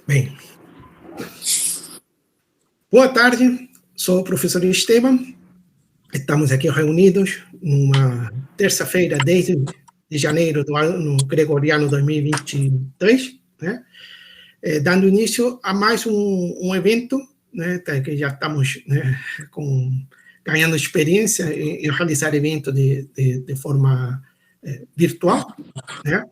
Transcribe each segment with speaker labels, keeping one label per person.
Speaker 1: Bem, boa tarde, sou o professor Esteban. Estamos aqui reunidos numa terça-feira, 10 de janeiro do ano gregoriano 2023, né? Dando início a mais um evento, né, que já estamos, né, ganhando experiência em realizar eventos de forma virtual, né?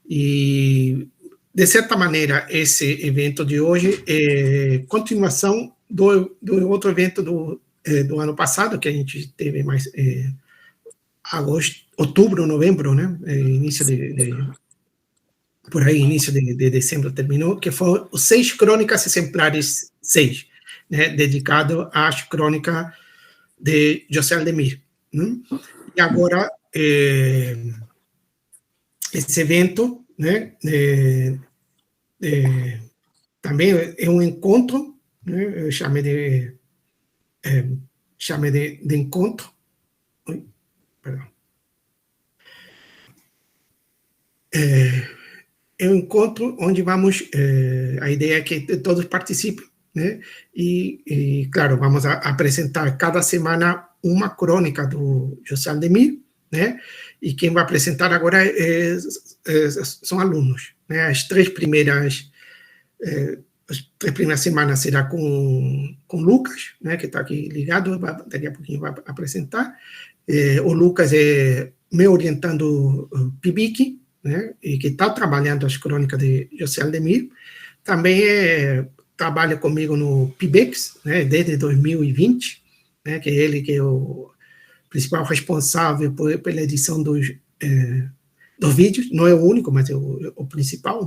Speaker 1: E, de certa maneira, esse evento de hoje é continuação do outro evento do ano passado, que a gente teve mais agosto, outubro, novembro, né? Início por aí, início de dezembro terminou, que foi os 6 Crônicas Exemplares 6, né? Dedicado às crônicas de José Aldemir. Né? E agora, esse evento, né? Também é um encontro, né? Eu chamei de encontro. Oi, perdão. É um encontro onde vamos, a ideia é que todos participem, né? Claro, vamos apresentar cada semana uma crônica do José Aldemir, né? E quem vai apresentar agora são alunos, né? As três primeiras semanas será com Lucas, né? Que está aqui ligado, daqui a pouquinho vai apresentar. O Lucas é me orientando PIBIC, né, e que está trabalhando as crônicas de José Aldemir. Também trabalha comigo no PIBEX, né, desde 2020, né, que é ele que é o principal responsável pela edição dos vídeos, não é o único, mas é o principal,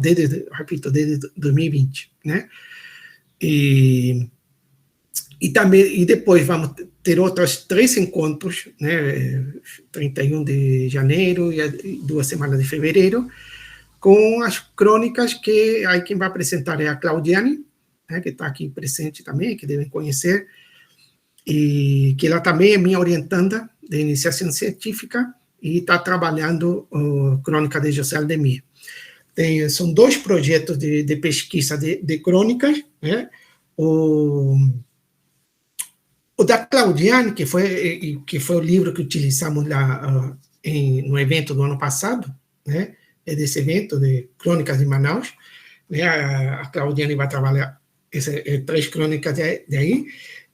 Speaker 1: repito, desde 2020, né? E depois vamos ter outros 3 encontros, né, 31 de janeiro e 2 semanas de fevereiro, com as crônicas que aí quem vai apresentar é a Claudiane, né, que está aqui presente também, que devem conhecer, e que ela também é minha orientanda de iniciação científica e está trabalhando crônica de José Aldemir. São 2 projetos de pesquisa de crônicas, né, o da Claudiane, que foi o livro que utilizamos lá no evento do ano passado, né? É desse evento de Crônicas de Manaus, né? A Claudiane vai trabalhar 3 crônicas de aí.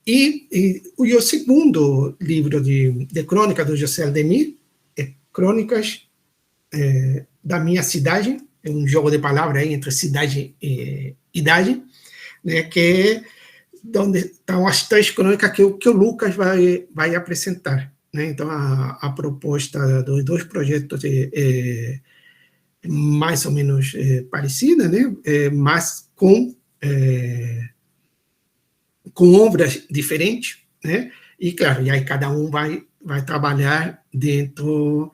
Speaker 1: E o segundo livro de crônicas do José Aldemir é Crônicas da Minha Cidade, é um jogo de palavras aí entre cidade e idade, né? Que onde estão as 3 crônicas que o Lucas vai apresentar, né? Então, a proposta dos 2 projetos é mais ou menos parecida, né? Mas com obras diferentes, né? E, claro, e aí cada um vai trabalhar dentro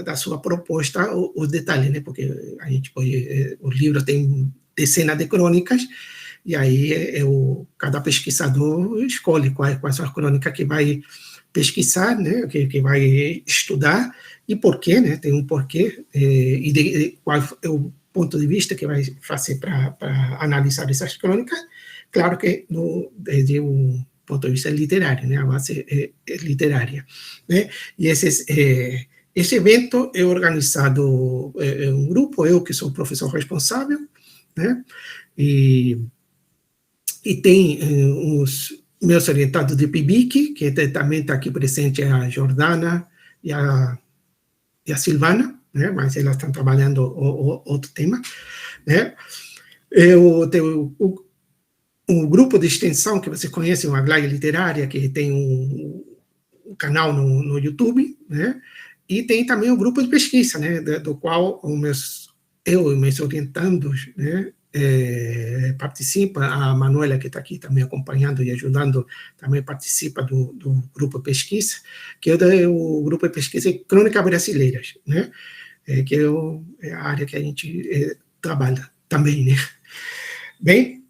Speaker 1: da sua proposta os detalhes, né? Porque a gente pode... o livro tem dezenas de crônicas, e aí cada pesquisador escolhe quais são as crônicas que vai pesquisar, né, que vai estudar, e por quê, né, tem um porquê, e qual é o ponto de vista que vai fazer para analisar essas crônicas. Claro que desde um ponto de vista literário, né, a base é literária, né, e esse evento é organizado um grupo, eu que sou o professor responsável, né, e tem os meus orientados de PIBIC, que também está aqui presente a Jordana e a Silvana, né? Mas elas estão trabalhando outro tema, né? Eu tenho um grupo de extensão que vocês conhecem, o Aglaia Literária, que tem um canal no YouTube, né? E tem também um grupo de pesquisa, né? Do qual eu e meus orientandos, né? Participa, a Manuela, que está aqui também acompanhando e ajudando, também participa do grupo de pesquisa, que é o grupo de pesquisa Crônicas Brasileiras, né? Que é a área que a gente trabalha também, né? Bem,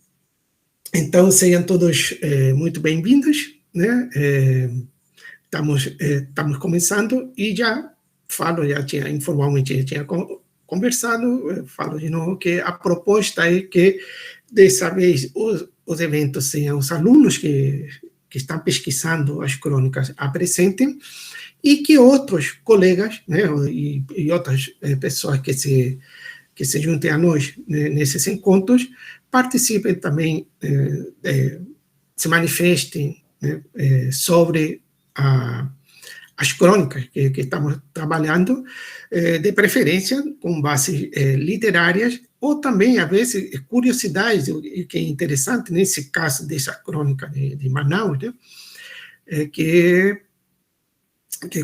Speaker 1: então sejam todos muito bem-vindos, né? Estamos começando e já tinha informalmente conversado, falo de novo que a proposta é que dessa vez, os eventos sem os alunos que estão pesquisando as crônicas apresentem, e que outros colegas, né, e outras pessoas que se juntem a nós, né, nesses encontros, participem também, se manifestem, né, sobre as crônicas que estamos trabalhando, de preferência com bases literárias, ou também, às vezes, curiosidades, que é interessante nesse caso dessa crônica de Manaus, né, que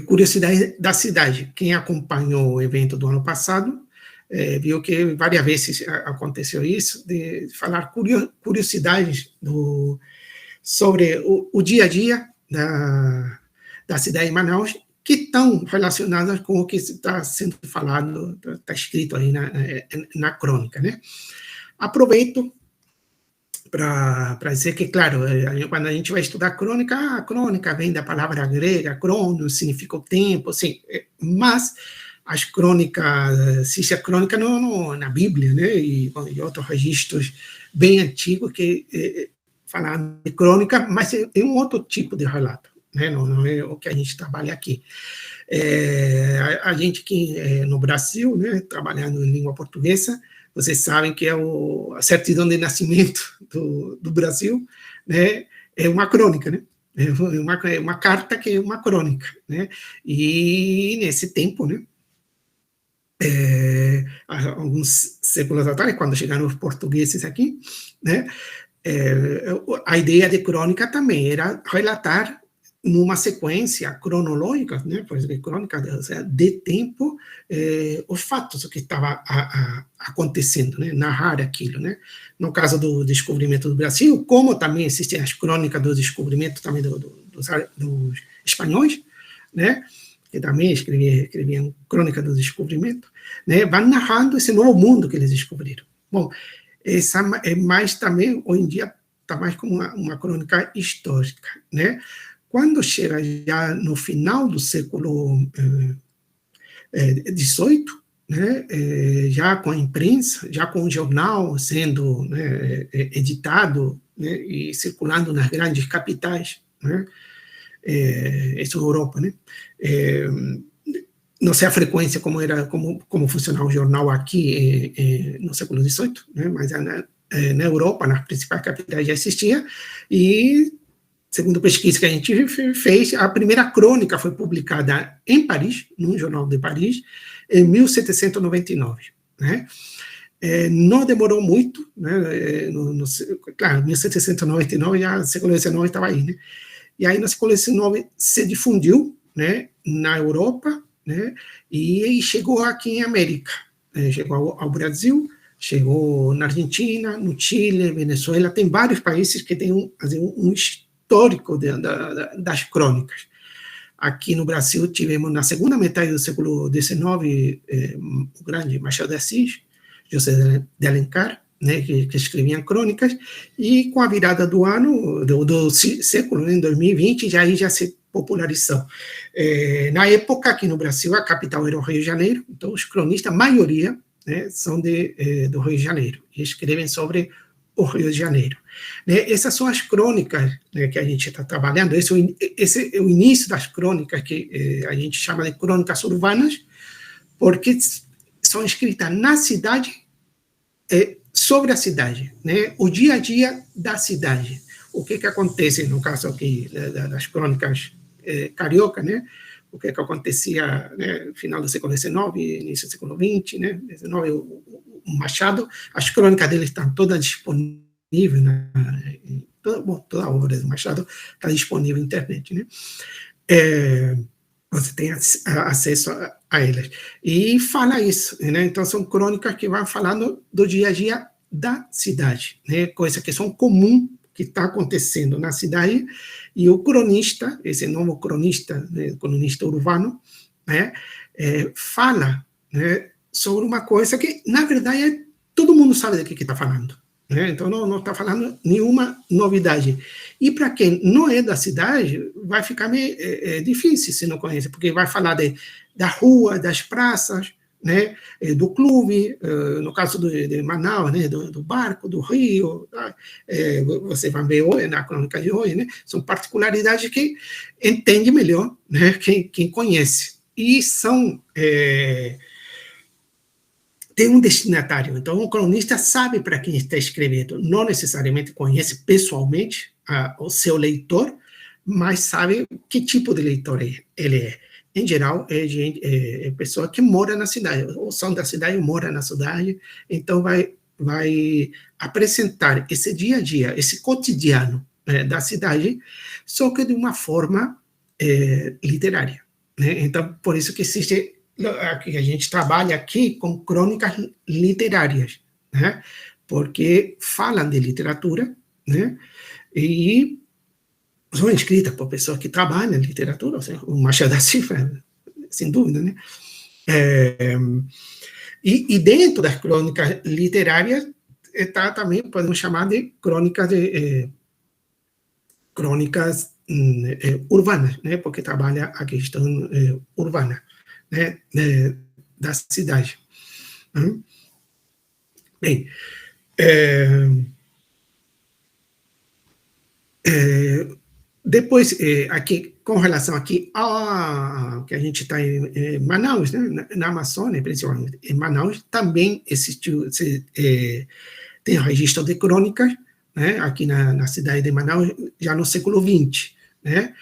Speaker 1: curiosidade da cidade. Quem acompanhou o evento do ano passado viu que várias vezes aconteceu isso, de falar curiosidades sobre o dia a dia da cidade de Manaus, que estão relacionadas com o que está sendo falado, está escrito aí na crônica, né? Aproveito para dizer que, claro, quando a gente vai estudar a crônica vem da palavra grega, cronos, significa o tempo, sim, mas as crônicas, existe a crônica na Bíblia, né, e outros registros bem antigos que falam de crônica, mas é um outro tipo de relato, né, não é o que a gente trabalha aqui. A gente aqui no Brasil, né, trabalhando em língua portuguesa, vocês sabem que a certidão de nascimento do Brasil, né, é uma crônica, né? É uma carta que é uma crônica, né? E nesse tempo, né, alguns séculos atrás, quando chegaram os portugueses aqui, né, a ideia de crônica também era relatar numa sequência cronológica, né, por exemplo, crônica, ou seja, de tempo, os fatos, o que estava acontecendo, né, narrar aquilo, né. No caso do descobrimento do Brasil, como também existem as crônicas do descobrimento também dos espanhóis, né, que também escreviam crônica do descobrimento, né, vão narrando esse novo mundo que eles descobriram. Bom, essa é mais também, hoje em dia, está mais como uma crônica histórica, né. Quando chega já no final do século XVIII, né, já com a imprensa, já com o jornal sendo, né, editado, né, e circulando nas grandes capitais, né, isso na Europa, né, não sei a frequência como funcionava o jornal aqui no século XVIII, né, mas na Europa, nas principais capitais já existia, e segundo pesquisa que a gente fez, a primeira crônica foi publicada em Paris, num jornal de Paris, em 1799, né? Não demorou muito, né? Claro, 1799 já o século XIX estava aí, né? E aí no século XIX se difundiu, né, na Europa, né, e chegou aqui em América, chegou ao Brasil, chegou na Argentina, no Chile, Venezuela, tem vários países que têm um histórico das crônicas. Aqui no Brasil tivemos, na segunda metade do século XIX, o grande Machado de Assis, José de Alencar, né, que escreviam crônicas, e com a virada do ano, do século, em 2020, já se popularizou. Na época, aqui no Brasil, a capital era o Rio de Janeiro, então os cronistas, a maioria, né, são do Rio de Janeiro, e escrevem sobre o Rio de Janeiro. Né, essas são as crônicas, né, que a gente está trabalhando, esse é o início das crônicas que a gente chama de crônicas urbanas, porque são escritas na cidade, sobre a cidade, né, o dia a dia da cidade. O que acontece, no caso aqui das crônicas carioca, né, o que acontecia, né, no final do século XIX, início do século XX, né, XIX, o Machado, as crônicas dele estão todas disponíveis, toda a obra do Machado está disponível na internet, né, você tem acesso a elas. E fala isso, né, então são crônicas que vão falando do dia a dia da cidade, né, coisas que são comuns, que está acontecendo na cidade, e o cronista, esse novo cronista, né, cronista urbano, né, fala, né, sobre uma coisa que, na verdade, todo mundo sabe do que está falando, né, então não está falando nenhuma novidade. E para quem não é da cidade, vai ficar meio difícil se não conhece, porque vai falar da rua, das praças, né, do clube, no caso de Manaus, né, do barco, do rio, tá? Você vai ver hoje, na crônica de hoje, né, são particularidades que entende melhor, né, quem conhece. E são tem um destinatário. Então, o cronista sabe para quem está escrevendo. Não necessariamente conhece pessoalmente o seu leitor, mas sabe que tipo de leitor ele é. Em geral, é pessoa que mora na cidade, ou são da cidade, mora na cidade, então vai apresentar esse dia a dia, esse cotidiano da cidade, só que de uma forma literária. Né? Então, por isso que existe a gente trabalha aqui com crônicas literárias, né? Porque falam de literatura, né? E são escritas por pessoas que trabalham em literatura, ou seja, o Machado da Silva, sem dúvida, né? E dentro das crônicas literárias está também, podemos chamar de crônicas urbanas, né? Porque trabalha a questão urbana, né? Da cidade. Bem, depois, aqui, com relação aqui a que a gente está em Manaus, né, na Amazônia, principalmente, em Manaus, também existiu, tem o registro de crônicas, né, aqui na cidade de Manaus, já no século XX, né,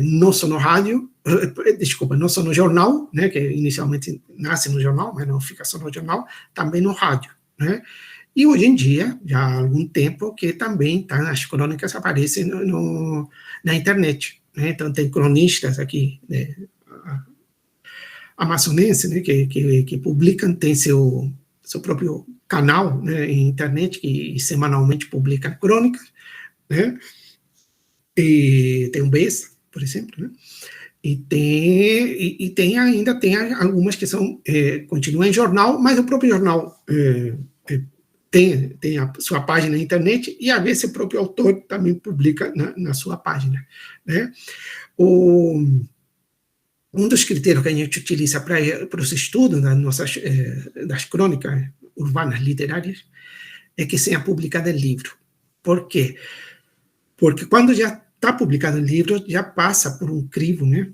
Speaker 1: não só no rádio, desculpa, não só no jornal, né, que inicialmente nasce no jornal, mas não fica só no jornal, também no rádio, né, e hoje em dia, já há algum tempo, que também as crônicas aparecem na internet, né, então tem cronistas aqui, né, amazonenses, né, que publicam, tem seu próprio canal, né, em internet, que semanalmente publica crônicas, né, e tem um Bessa, por exemplo, né, ainda tem algumas que são, continuam em jornal, mas o próprio jornal tem a sua página na internet e, às vezes, o próprio autor também publica na sua página, né. Um dos critérios que a gente utiliza para os estudos das crônicas urbanas literárias é que seja publicado em livro. Por quê? Porque quando já está publicado em livro, já passa por um crivo, né,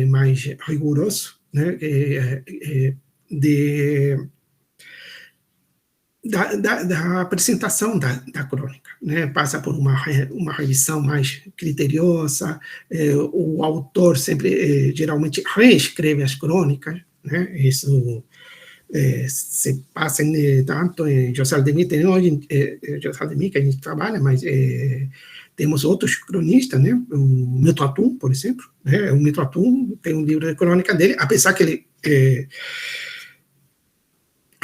Speaker 1: mais rigoroso, né, da apresentação da crônica, né? Passa por uma revisão mais criteriosa, o autor sempre, geralmente, reescreve as crônicas, né? Isso se passa tanto em José Aldemir, tem hoje José Aldemir que a gente trabalha, mas temos outros cronistas, né? O Milton Atum, por exemplo, né? O Milton Atum tem um livro de crônica dele, apesar que ele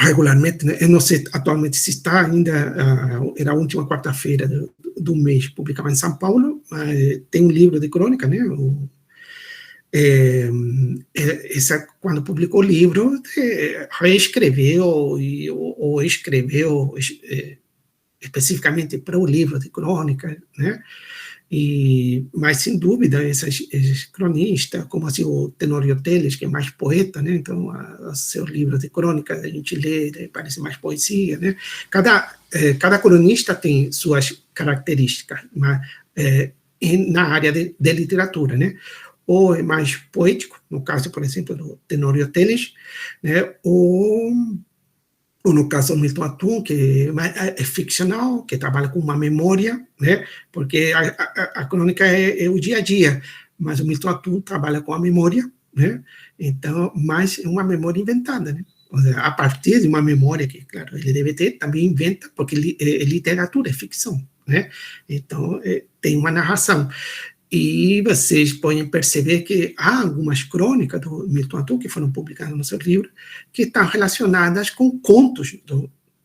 Speaker 1: regularmente, né? Eu não sei atualmente se está ainda, era a última quarta-feira do mês, publicava em São Paulo, mas tem um livro de crônica, né? Quando publicou o livro, reescreveu ou escreveu especificamente para o livro de crônica, né? Mas, sem dúvida, esses cronistas, como assim, o Tenório Teles, que é mais poeta, né? Então, seus livros de crônicas, a gente lê, parece mais poesia, né? Cada cronista tem suas características, mas, na área de literatura, né? Ou é mais poético, no caso, por exemplo, do Tenório Teles, né? Ou no caso do Milton Atum, que é ficcional, que trabalha com uma memória, né? Porque a crônica é o dia a dia, mas o Milton Atum trabalha com a memória, né? Então, mas é uma memória inventada, né? Ou seja, a partir de uma memória que, claro, ele deve ter, também inventa, porque literatura é ficção, né? Então, tem uma narração. E vocês podem perceber que há algumas crônicas do Milton Atum que foram publicadas no seu livro que estão relacionadas com contos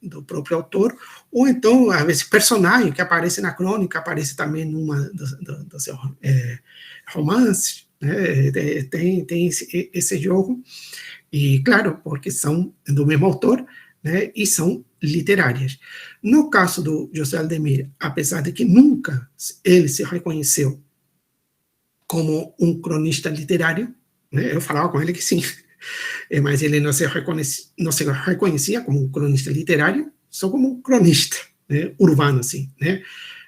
Speaker 1: do próprio autor, ou então, às vezes, personagem que aparece na crônica, aparece também numa dos seus romances, né? Tem esse jogo, e, claro, porque são do mesmo autor, né? E são literárias. No caso do José Aldemir, apesar de que nunca ele se reconheceu como um cronista literário, né? Eu falava com ele que sim, mas ele não se reconhecia como um cronista literário, só como um cronista, né, urbano, assim, né,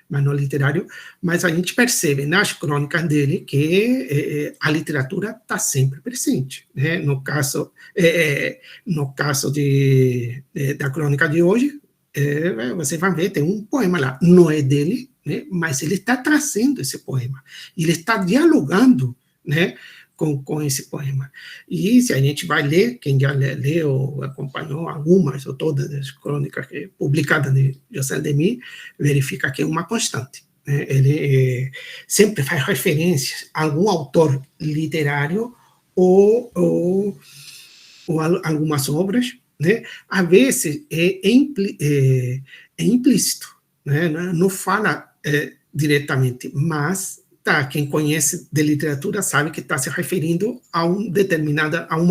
Speaker 1: mas não literário. Mas a gente percebe nas crônicas dele que a literatura está sempre presente, né? No caso da crônica de hoje, você vai ver, tem um poema lá, não é dele, né, mas ele está trazendo esse poema, ele está dialogando, né, com esse poema. E se a gente vai ler, quem já leu ou acompanhou algumas ou todas as crônicas publicadas de José Aldemir, verifica que é uma constante, né? Ele sempre faz referências a algum autor literário ou algumas obras, né? Às vezes é implícito, né? Não fala diretamente, mas quem conhece de literatura sabe que está se referindo a uma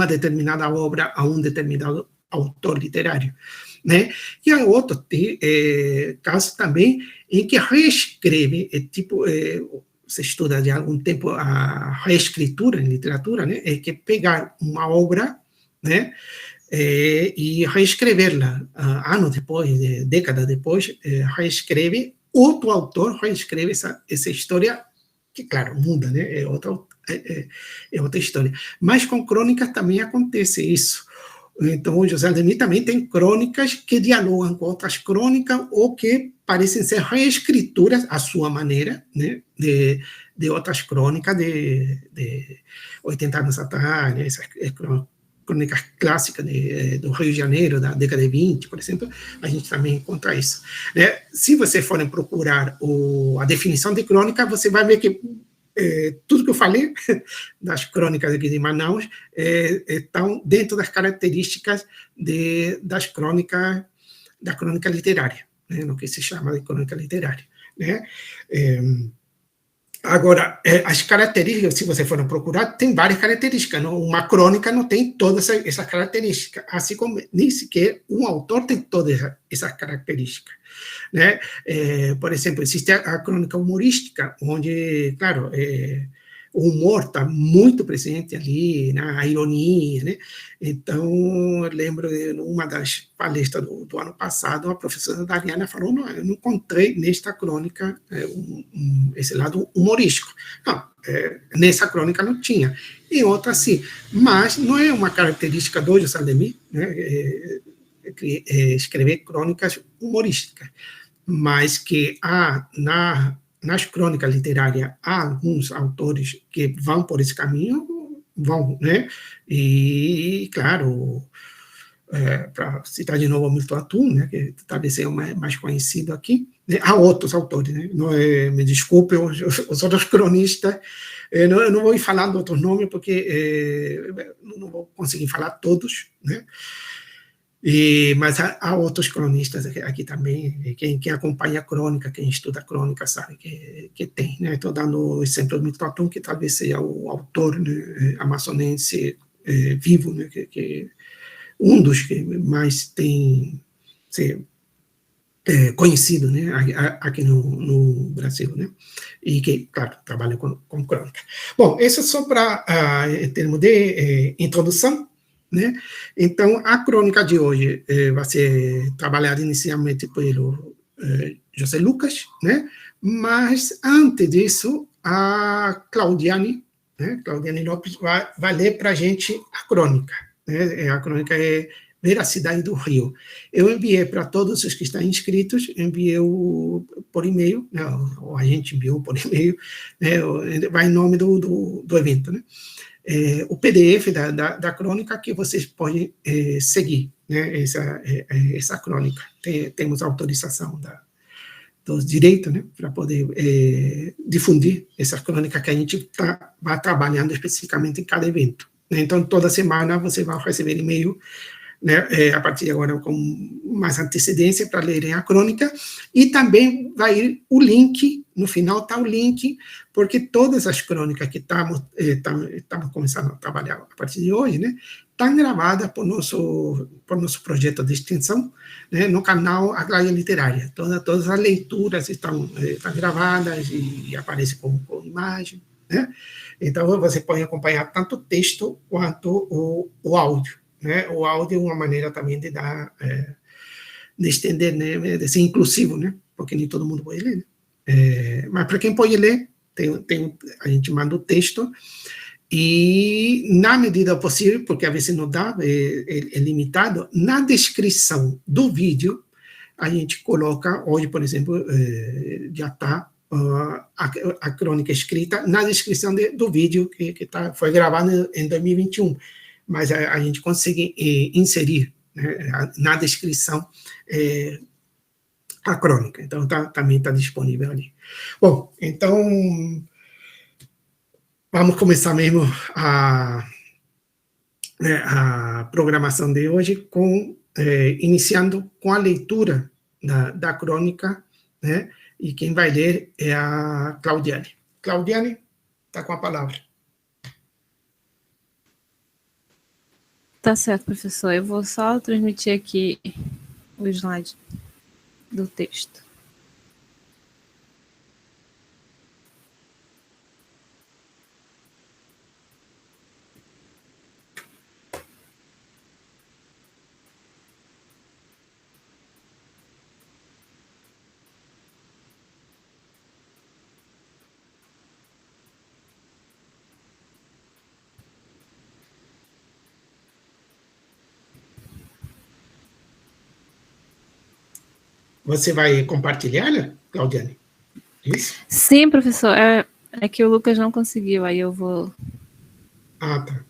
Speaker 1: determinada obra, a um determinado autor literário, né? E há outro caso também em que reescreve, você estuda de algum tempo a reescritura em literatura, né? É que pegar uma obra, né, e reescrevê-la anos depois, décadas depois, reescreve, outro autor reescreve essa história, que, claro, muda, né? É outra história. Mas com crônicas também acontece isso. Então, o José Aldemir também tem crônicas que dialogam com outras crônicas ou que parecem ser reescrituras, à sua maneira, né, de outras crônicas de 80 anos atrás, né, essas crônicas clássicas do Rio de Janeiro, da década de 20, por exemplo, a gente também encontra isso, né? Se você forem procurar a definição de crônica, você vai ver que tudo que eu falei das crônicas aqui de Manaus estão dentro das características da crônica literária, né? No que se chama de crônica literária, né? Agora, as características, se você for procurar, tem várias características. Não? Uma crônica não tem todas essas características, assim como nem sequer um autor tem todas essas características, né? Por exemplo, existe a crônica humorística, onde, claro, o humor está muito presente ali, né? A ironia, né? Então, eu lembro de uma das palestras do ano passado, a professora Dariana falou, não, eu não encontrei nesta crônica esse lado humorístico. Não, nessa crônica não tinha. Em outra, sim. Mas não é uma característica do José Aldemir, né? Escrever crônicas humorísticas, mas que nas crônicas literárias há alguns autores que vão por esse caminho, né? E, claro, para citar de novo o Milton Atum, né, que talvez seja mais conhecido aqui, né? Há outros autores, né? Não me desculpe, os outros cronistas, eu não vou ir falando outros nomes, porque não vou conseguir falar todos, né? Mas há outros cronistas aqui também, quem acompanha a crônica, quem estuda a crônica sabe que tem, né? Estou dando o exemplo do Milton Atum, que talvez seja o autor, né, amazonense vivo, né, que um dos que mais tem conhecido, né, aqui no Brasil, né? E que, claro, trabalha com crônica. Bom, isso é só para, em termos de introdução, né? Então, a crônica de hoje vai ser trabalhada inicialmente pelo José Lucas, né? Mas, antes disso, a Claudiane, né? Claudiane Lopes vai ler para a gente a crônica, né? A crônica é Veracidade do Rio. Eu enviei para todos os que estão inscritos, enviei por e-mail, né? Ou a gente enviou por e-mail, né? Vai em nome do evento, né? O PDF da crônica que vocês podem seguir, né? Essa crônica. Temos autorização dos direitos, né? Para poder difundir essa crônica que a gente vai trabalhando especificamente em cada evento, né? Então, toda semana você vai receber e-mail, né, a partir de agora com mais antecedência para lerem a crônica, e também vai ir o link, no final está o link, porque todas as crônicas que estamos começando a trabalhar a partir de hoje, né, estão gravadas por nosso projeto de extensão, né, no canal Aglaia Literária. Todas as leituras estão gravadas e aparecem com imagem, né? Então, você pode acompanhar tanto o texto quanto o áudio, né? O áudio é uma maneira também de dar, de estender, né? De ser inclusivo, né? Porque nem todo mundo pode ler, né? Mas para quem pode ler, a gente manda o texto e, na medida possível, porque às vezes não dá, é limitado, na descrição do vídeo, a gente coloca, hoje, por exemplo, já está a crônica escrita na descrição do vídeo que foi gravado em 2021, mas a gente consegue inserir, né, na descrição a crônica, então também está disponível ali. Bom, então vamos começar mesmo a programação de hoje iniciando com a leitura da crônica, né? E quem vai ler é a Claudiane. Claudiane, está com a palavra.
Speaker 2: Tá certo, professor. Eu vou só transmitir aqui o slide do texto.
Speaker 1: Você vai compartilhar, Claudiane? Isso?
Speaker 2: Sim, professor. É que o Lucas não conseguiu, aí eu vou...
Speaker 1: Ah, tá.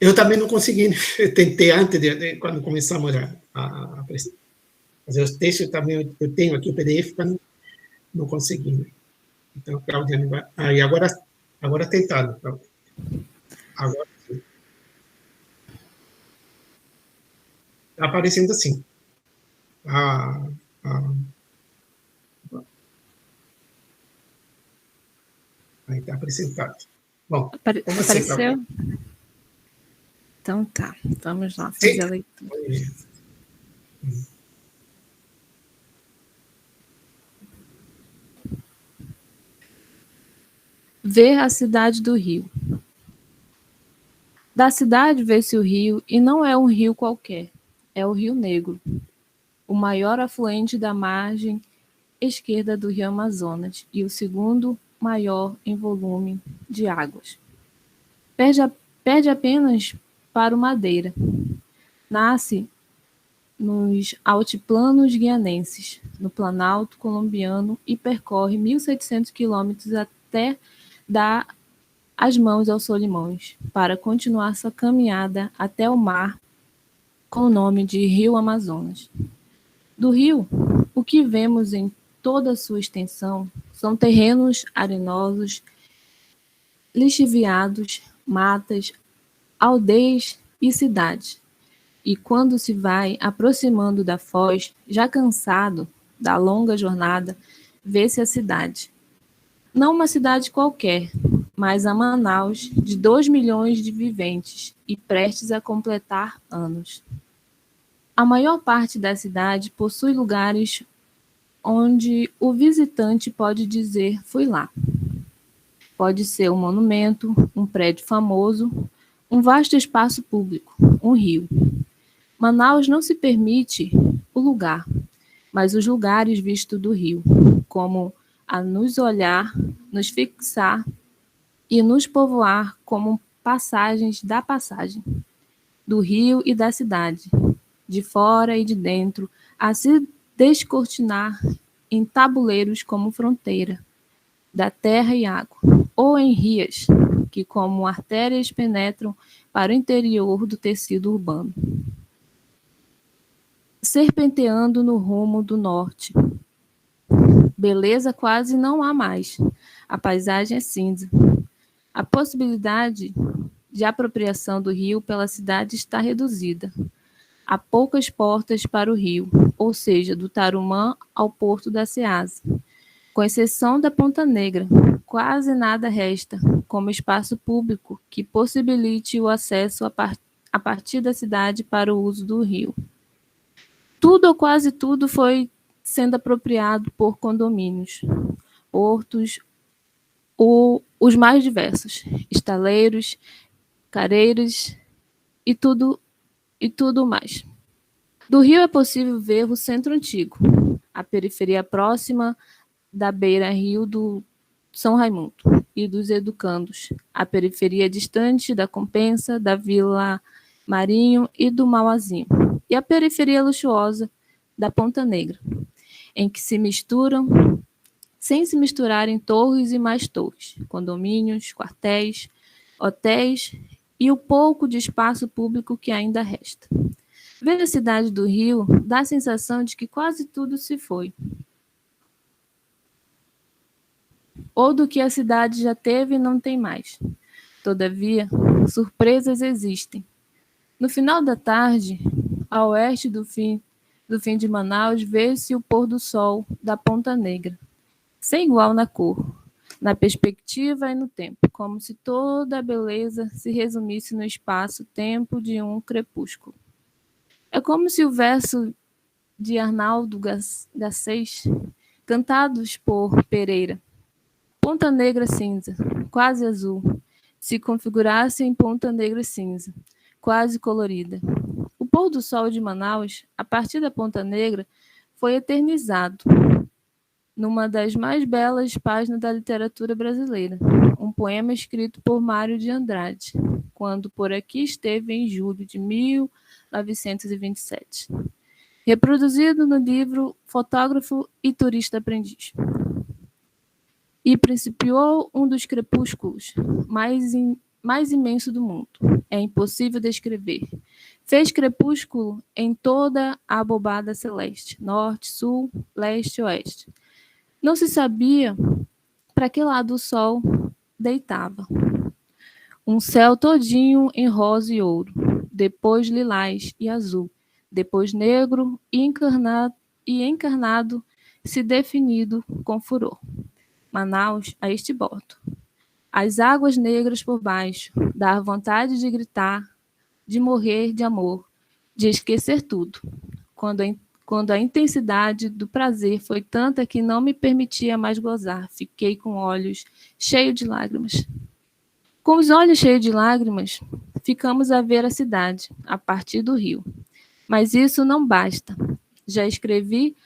Speaker 1: Eu também não consegui, eu tentei antes de quando começamos a fazer os textos, também eu tenho aqui o PDF, mas não consegui, né? Então, Claudiane vai... Aí, agora tentando. Agora sim. Está aparecendo assim. Aí está apresentado. Bom,
Speaker 2: apareceu? Então tá, vamos lá fazer a leitura. Ver a cidade do rio. Da cidade vê-se o rio, e não é um rio qualquer, é o Rio Negro, o maior afluente da margem esquerda do rio Amazonas e o segundo maior em volume de águas. Perde apenas para o Madeira. Nasce nos altiplanos guianenses, no Planalto colombiano e percorre 1.700 quilômetros até dar as mãos aos Solimões, para continuar sua caminhada até o mar com o nome de Rio Amazonas. Do rio, o que vemos em toda a sua extensão são terrenos arenosos, lixiviados, matas, aldeias e cidades. E quando se vai aproximando da foz, já cansado da longa jornada, vê-se a cidade. Não uma cidade qualquer, mas a Manaus, de 2 milhões de viventes e prestes a completar anos. A maior parte da cidade possui lugares onde o visitante pode dizer fui lá. Pode ser um monumento, um prédio famoso, um vasto espaço público, um rio. Manaus não se permite o lugar, mas os lugares vistos do rio, como a nos olhar, nos fixar e nos povoar como passagens da passagem, do rio e da cidade, de fora e de dentro, a se descortinar em tabuleiros como fronteira, da terra e água, ou em rias, que como artérias penetram para o interior do tecido urbano. Serpenteando no rumo do norte. Beleza quase não há mais. A paisagem é cinza. A possibilidade de apropriação do rio pela cidade está reduzida. Há poucas portas para o rio, ou seja, do Tarumã ao porto da Ceasa. Com exceção da Ponta Negra, quase nada resta, como espaço público que possibilite o acesso a partir da cidade para o uso do rio. Tudo ou quase tudo foi sendo apropriado por condomínios, hortos ou os mais diversos, estaleiros, careiros e tudo mais. Do rio é possível ver o centro antigo, a periferia próxima da beira-rio do São Raimundo e dos Educandos, a periferia distante da Compensa, da Vila Marinho e do Mauazinho, e a periferia luxuosa da Ponta Negra, em que se misturam, sem se misturarem torres e mais torres, condomínios, quartéis, hotéis e o pouco de espaço público que ainda resta. Ver a cidade do Rio dá a sensação de que quase tudo se foi, ou do que a cidade já teve e não tem mais. Todavia, surpresas existem. No final da tarde, a oeste do fim de Manaus, vê-se o pôr do sol da Ponta Negra, sem igual na cor, na perspectiva e no tempo, como se toda a beleza se resumisse no espaço-tempo de um crepúsculo. É como se o verso de Arnaldo Garcês, cantados por Pereira, Ponta Negra cinza, quase azul, se configurasse em Ponta Negra cinza, quase colorida. O pôr do sol de Manaus, a partir da Ponta Negra, foi eternizado numa das mais belas páginas da literatura brasileira, um poema escrito por Mário de Andrade, quando por aqui esteve em julho de 1927, reproduzido no livro Fotógrafo e Turista Aprendiz. E principiou um dos crepúsculos mais imenso do mundo. É impossível descrever. Fez crepúsculo em toda a abobada celeste, norte, sul, leste e oeste. Não se sabia para que lado o sol deitava. Um céu todinho em rosa e ouro, depois lilás e azul, depois negro e encarnado se definido com furor. Manaus a este bordo. As águas negras por baixo, dar vontade de gritar, de morrer de amor, de esquecer tudo. Quando a intensidade do prazer foi tanta que não me permitia mais gozar, fiquei com olhos cheios de lágrimas. Com os olhos cheios de lágrimas, ficamos a ver a cidade, a partir do rio. Mas isso não basta. Já escrevi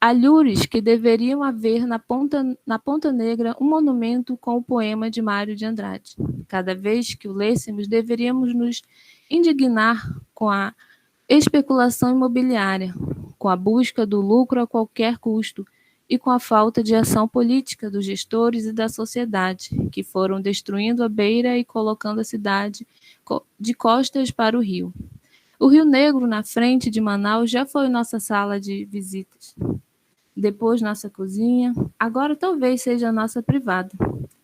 Speaker 2: alhures que deveriam haver na Ponta Negra um monumento com o poema de Mário de Andrade. Cada vez que o lêssemos, deveríamos nos indignar com a especulação imobiliária, com a busca do lucro a qualquer custo e com a falta de ação política dos gestores e da sociedade, que foram destruindo a beira e colocando a cidade de costas para o rio. O Rio Negro, na frente de Manaus, já foi nossa sala de visitas. Depois nossa cozinha, agora talvez seja a nossa privada,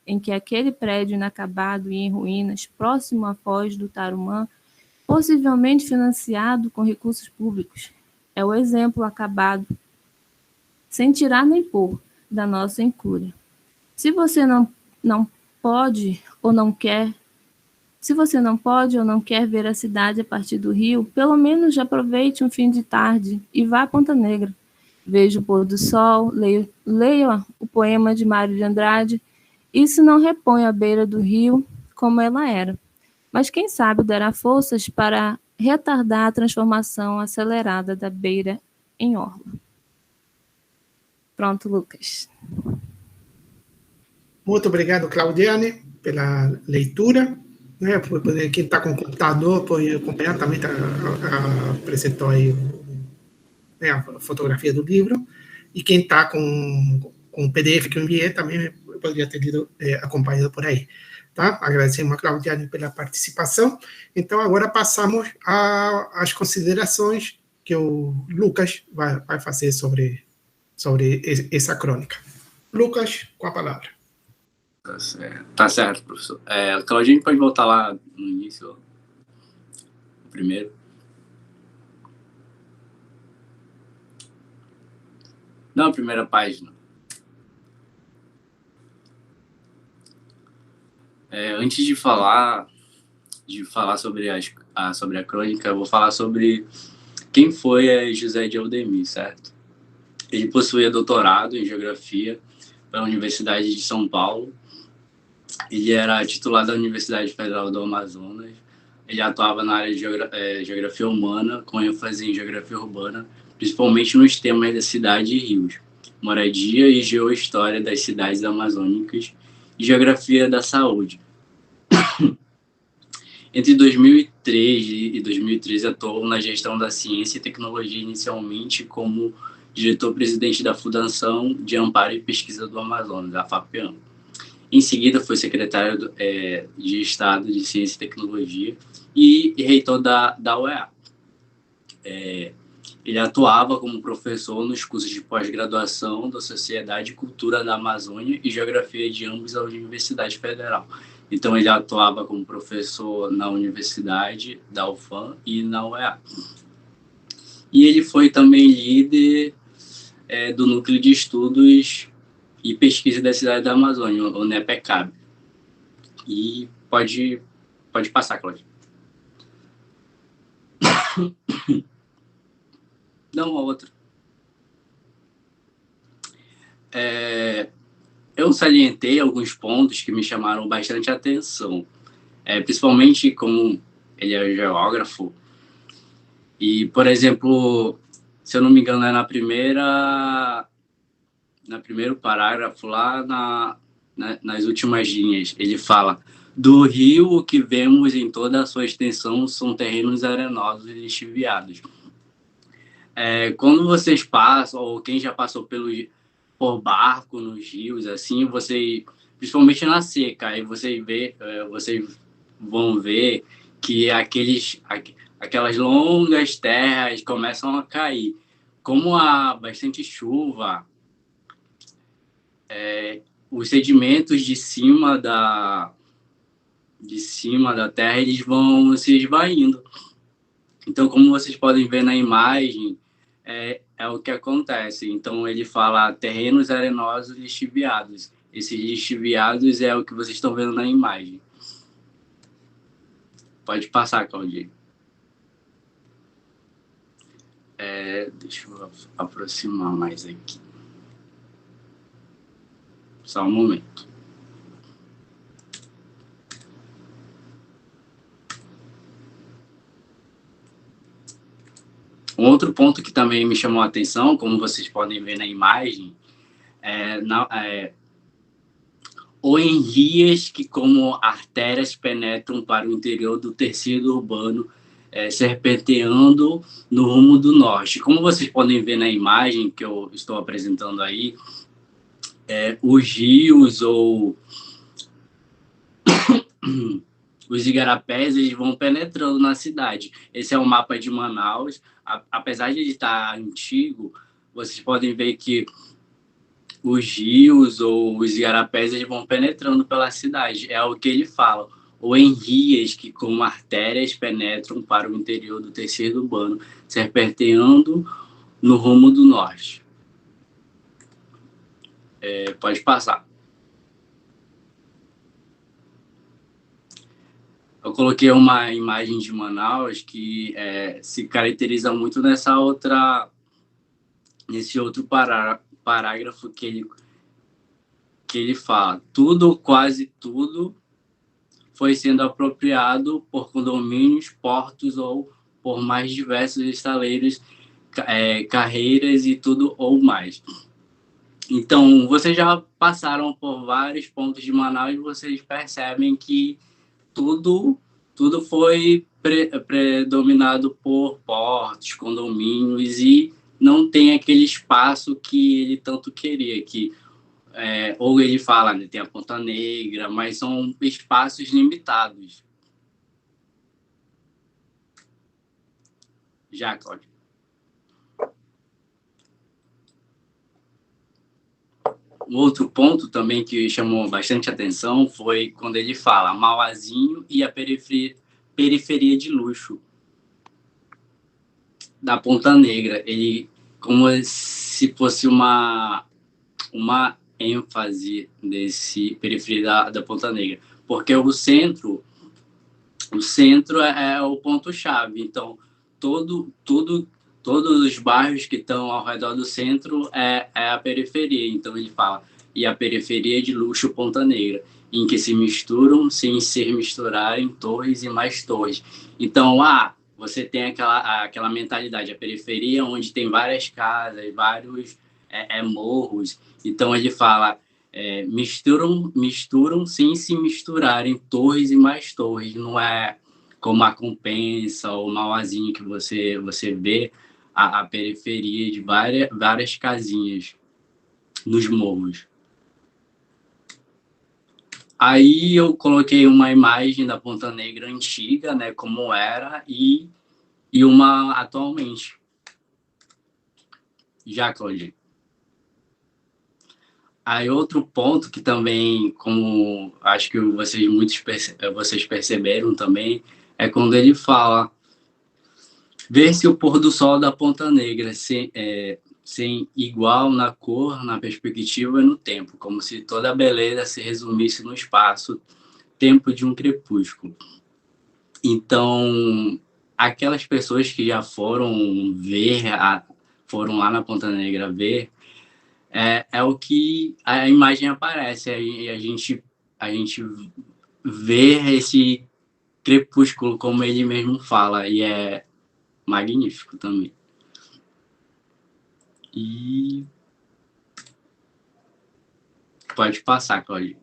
Speaker 2: em que aquele prédio inacabado e em ruínas, próximo à foz do Tarumã, possivelmente financiado com recursos públicos, é o exemplo acabado, sem tirar nem pôr, da nossa incúria. Se você não pode ou não quer ver a cidade a partir do rio, pelo menos aproveite um fim de tarde e vá a Ponta Negra. Veja o pôr do sol, leia o poema de Mário de Andrade. Isso não repõe a beira do rio como ela era, mas quem sabe dará forças para retardar a transformação acelerada da beira em orla. Pronto, Lucas.
Speaker 1: Muito obrigado, Claudiane, pela leitura. Quem está com o computador pode acompanhar, também apresentou aí a fotografia do livro, e quem está com o PDF que eu enviei também poderia ter lido, acompanhado por aí. Tá? Agradecemos a Claudiane pela participação. Então, agora passamos às considerações que o Lucas vai fazer sobre essa crônica. Lucas, com a palavra.
Speaker 3: Tá certo, professor. Claudinho, pode voltar lá no início, o primeiro. Não, a primeira página. Antes de falar sobre a crônica, eu vou falar sobre quem foi José de Aldemir, certo? Ele possuía doutorado em Geografia pela Universidade de São Paulo Ele era titular da Universidade Federal do Amazonas. Ele atuava na área de geografia humana, com ênfase em geografia urbana, principalmente nos temas da cidade e rios, moradia e geohistória das cidades amazônicas e geografia da saúde. Entre 2003 e 2013, atuou na gestão da ciência e tecnologia, inicialmente como diretor-presidente da Fundação de Amparo e Pesquisa do Amazonas, a FAPEAM. Em seguida, foi secretário de Estado de Ciência e Tecnologia e reitor da UEA. Ele atuava como professor nos cursos de pós-graduação da Sociedade e Cultura da Amazônia e Geografia de ambos a Universidade Federal. Então, ele atuava como professor na Universidade da UFAM e na UEA. E ele foi também líder do Núcleo de Estudos e Pesquisa da Cidade da Amazônia, o NEPECAB. E pode passar, Cláudio. Não, a outra. Eu salientei alguns pontos que me chamaram bastante atenção, principalmente como ele é geógrafo. E, por exemplo, se eu não me engano, é no primeiro parágrafo, lá nas últimas linhas, ele fala: do rio, o que vemos em toda a sua extensão são terrenos arenosos e lixiviados. Quando vocês passam, ou quem já passou por barco nos rios, assim, principalmente na seca, aí vocês vão ver que aquelas longas terras começam a cair. Como há bastante chuva, os sedimentos de cima da terra, eles vão se esvaindo. Então, como vocês podem ver na imagem, é o que acontece. Então, ele fala terrenos arenosos lixiviados. Esses lixiviados é o que vocês estão vendo na imagem. Pode passar, Claudinho. Deixa eu aproximar mais aqui. Só um momento. Um outro ponto que também me chamou a atenção, como vocês podem ver na imagem, ou em rias que, como artérias, penetram para o interior do tecido urbano, serpenteando no rumo do norte. Como vocês podem ver na imagem que eu estou apresentando aí, os rios ou os igarapés, eles vão penetrando na cidade. Esse é o mapa de Manaus. Apesar de ele estar antigo, vocês podem ver que os rios ou os igarapés, eles vão penetrando pela cidade. É o que ele fala. Ou em rias que, como artérias, penetram para o interior do tecido urbano, serpenteando no rumo do norte. Pode passar. Eu coloquei uma imagem de Manaus que se caracteriza muito nesse outro parágrafo que ele fala. Quase tudo foi sendo apropriado por condomínios, portos ou por mais diversos estaleiros, carreiras e tudo ou mais. Então, vocês já passaram por vários pontos de Manaus e vocês percebem que tudo foi predominado por portos, condomínios, e não tem aquele espaço que ele tanto queria, ou ele fala, né, tem a Ponta Negra, mas são espaços limitados. Já, Cláudio. Um outro ponto também que chamou bastante atenção foi quando ele fala Mauazinho e a periferia de luxo da Ponta Negra. Ele, como se fosse uma ênfase desse periferia da Ponta Negra, porque o centro é o ponto-chave. Então, todos os bairros que estão ao redor do centro é a periferia. Então, ele fala, e a periferia de luxo Ponta Negra. em que se misturam sem se misturarem torres e mais torres. Então, você tem aquela mentalidade, a periferia, onde tem várias casas, vários morros. Então, ele fala, misturam sem se misturarem torres e mais torres. Não é como a Compensa ou Mauazinho, que você vê a periferia de várias casinhas nos morros. Aí eu coloquei uma imagem da Ponta Negra antiga, né, como era, e uma atualmente. Já, Claudinho. Aí outro ponto que também, como acho que vocês perceberam também, é quando ele fala ver-se o pôr do sol da Ponta Negra sem igual na cor, na perspectiva e no tempo, como se toda a beleza se resumisse no espaço, tempo de um crepúsculo. Então, aquelas pessoas que já foram foram lá na Ponta Negra ver, é o que a imagem aparece, aí a gente vê esse crepúsculo, como ele mesmo fala, e é magnífico também. E pode passar, Cláudio.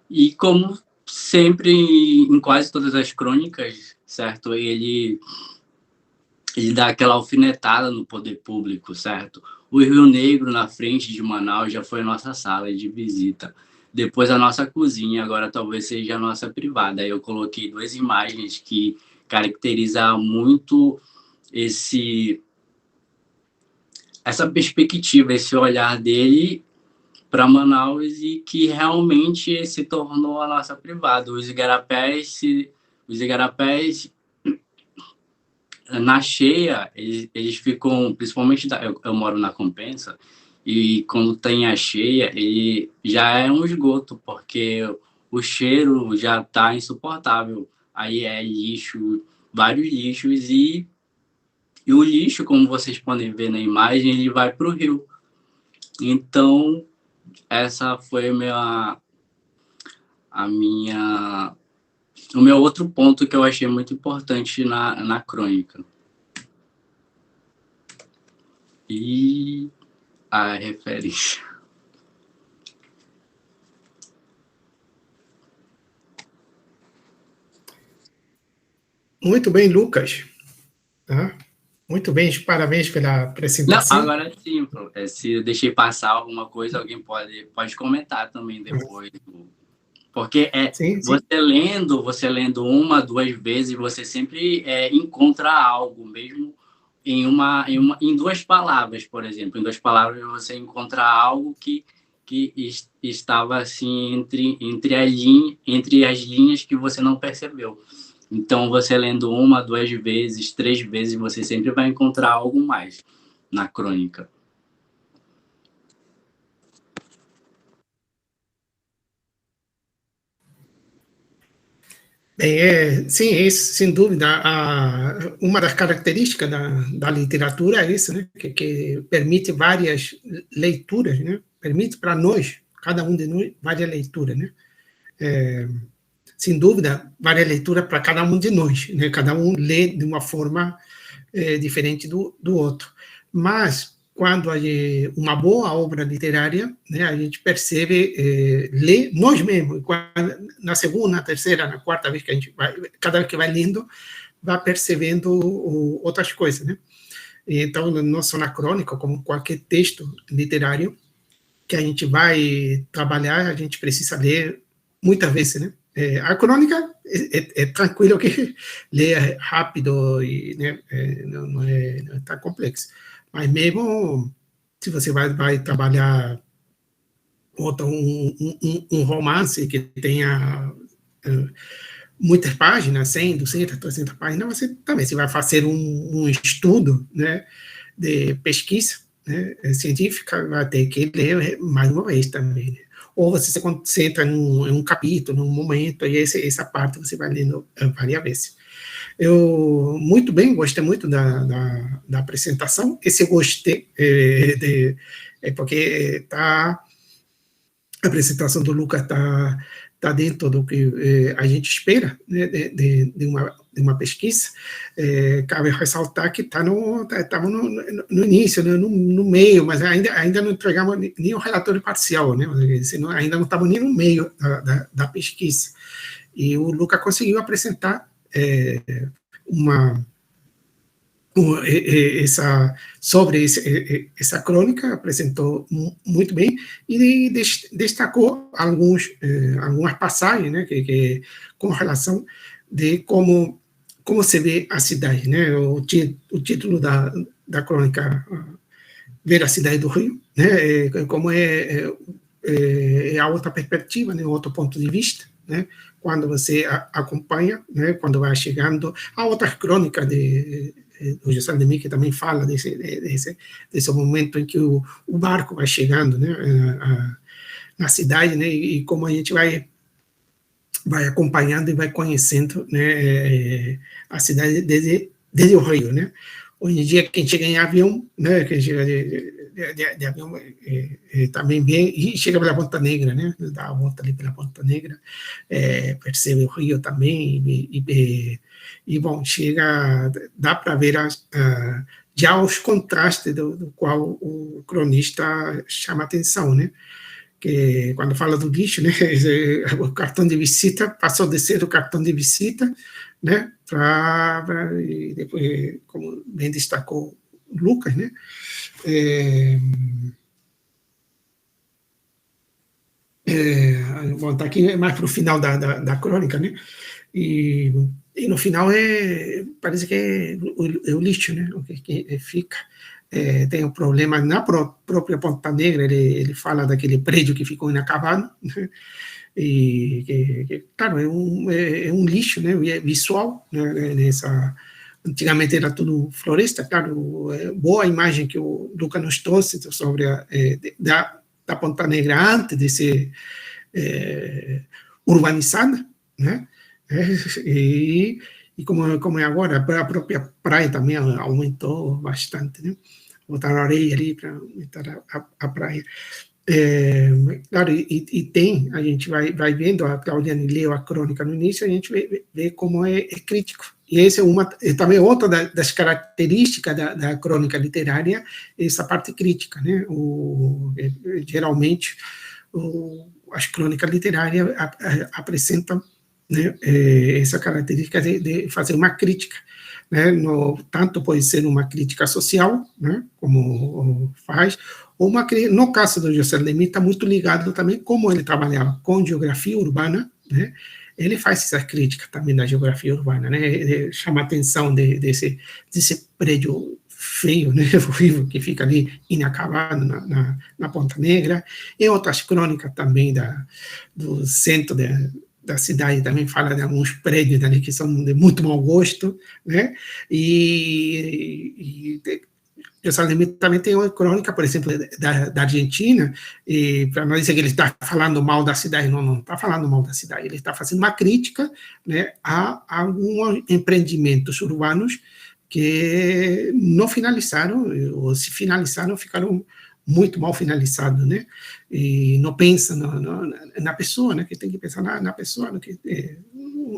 Speaker 3: E como sempre, em quase todas as crônicas, certo? Ele dá aquela alfinetada no poder público, certo? O Rio Negro, na frente de Manaus, já foi a nossa sala de visita. Depois a nossa cozinha, agora talvez seja a nossa privada. Aí eu coloquei 2 imagens que caracterizam muito essa perspectiva, esse olhar dele para Manaus, e que realmente se tornou a nossa privada. Os igarapés na cheia, eles ficam, principalmente eu moro na Compensa, e quando tem a cheia, ele já é um esgoto, porque o cheiro já está insuportável. Aí é lixo, vários lixos, e o lixo, como vocês podem ver na imagem, ele vai para o rio. Então, essa foi o meu outro ponto que eu achei muito importante na crônica. E a referência.
Speaker 1: Muito bem, Lucas. Tá? Muito bem, parabéns pela apresentação.
Speaker 3: Não, agora sim, se eu deixei passar alguma coisa, alguém pode comentar também depois. Porque
Speaker 1: sim.
Speaker 3: Você lendo 1, 2 vezes, você sempre encontra algo, mesmo em 2 palavras, por exemplo. Em 2 palavras você encontra algo que estava assim entre as linhas que você não percebeu. Então, você lendo 1, 2 vezes, 3 vezes, você sempre vai encontrar algo mais na crônica.
Speaker 1: Sim, sem dúvida. Uma das características da literatura é isso, né? Que permite várias leituras, né? Permite para nós, cada um de nós, várias leituras, né? Sem dúvida, várias leituras para cada um de nós, né? Cada um lê de uma forma diferente do outro. Mas, quando uma boa obra literária, né, a gente percebe, lê nós mesmos, na segunda, na terceira, na quarta vez que a gente vai, cada vez que vai lendo, vai percebendo outras coisas, né? Então, não só na crônica, como qualquer texto literário que a gente vai trabalhar, a gente precisa ler muitas vezes, né? A crônica é tranquilo que leia rápido e, né, não é tão complexo. Mas mesmo se você vai trabalhar um romance que tenha muitas páginas, 100, 200, 300 páginas, você vai fazer um estudo, né, de pesquisa, né, científica, vai ter que ler mais uma vez também, né? Ou você se concentra em um capítulo, num momento, e essa parte você vai lendo várias vezes. Eu, muito bem, gostei muito da apresentação. Esse eu gostei, porque está a apresentação do Lucas está dentro do que a gente espera, né, de uma pesquisa. Cabe ressaltar que estamos no início, né, no meio, mas ainda não entregamos nem o relatório parcial, né, ainda não estamos nem no meio da pesquisa. E o Lucas conseguiu apresentar sobre essa crônica, apresentou muito bem e destacou algumas passagens, né, que com relação de como se vê a cidade, né, o título da crônica, Ver a Cidade do Rio, né, como é a outra perspectiva, né, outro ponto de vista, né, quando você acompanha, né, quando vai chegando, há outras crônicas do José Aldemir que também fala desse momento em que o barco vai chegando, né, na cidade, né, e como a gente vai acompanhando e vai conhecendo, né, a cidade desde o Rio, né. Hoje em dia, quem chega em avião, né, quem chega de avião também vê e chega pela Ponta Negra, né, dá a volta ali pela Ponta Negra, percebe o Rio também e bom, dá para ver já os contrastes do qual o cronista chama atenção, né, que quando fala do lixo, né, o cartão de visita passou de ser o cartão de visita, né, e depois, como bem destacou o Lucas, né, bom, está aqui mais para o final da crônica, né, e no final parece que é o lixo, né, o que fica. Tem um problema na própria Ponta Negra, ele fala daquele prédio que ficou inacabado, né, e claro, é um lixo, né, visual, né, antigamente era tudo floresta, claro, boa imagem que o Lucas nos trouxe sobre da Ponta Negra antes de ser urbanizada, né, e como é agora, a própria praia também aumentou bastante, né, botaram areia ali para aumentar a praia. Claro, e tem, a gente vai vendo, a Claudiane leu a crônica no início, a gente vê como é crítico. E essa é também outra das características da crônica literária, essa parte crítica, né? Geralmente, as crônicas literárias apresentam, né, essa característica de fazer uma crítica, né? Tanto pode ser uma crítica social, né, como faz, ou no caso do José Aldemir, está muito ligado também, como ele trabalhava com geografia urbana, né, ele faz essa crítica também da geografia urbana, né, ele chama a atenção desse prédio feio, né, horrível, que fica ali inacabado na Ponta Negra, e outras crônicas também do centro da cidade também fala de alguns prédios ali que são de muito mau gosto, né, e José Aldemir também tem uma crônica, por exemplo, da Argentina, e para não dizer que ele está falando mal da cidade, não está falando mal da cidade, ele está fazendo uma crítica, né, a alguns empreendimentos urbanos que não finalizaram, ou se finalizaram, ficaram muito mal finalizados, né, e não pensa na pessoa, né, que tem que pensar na pessoa,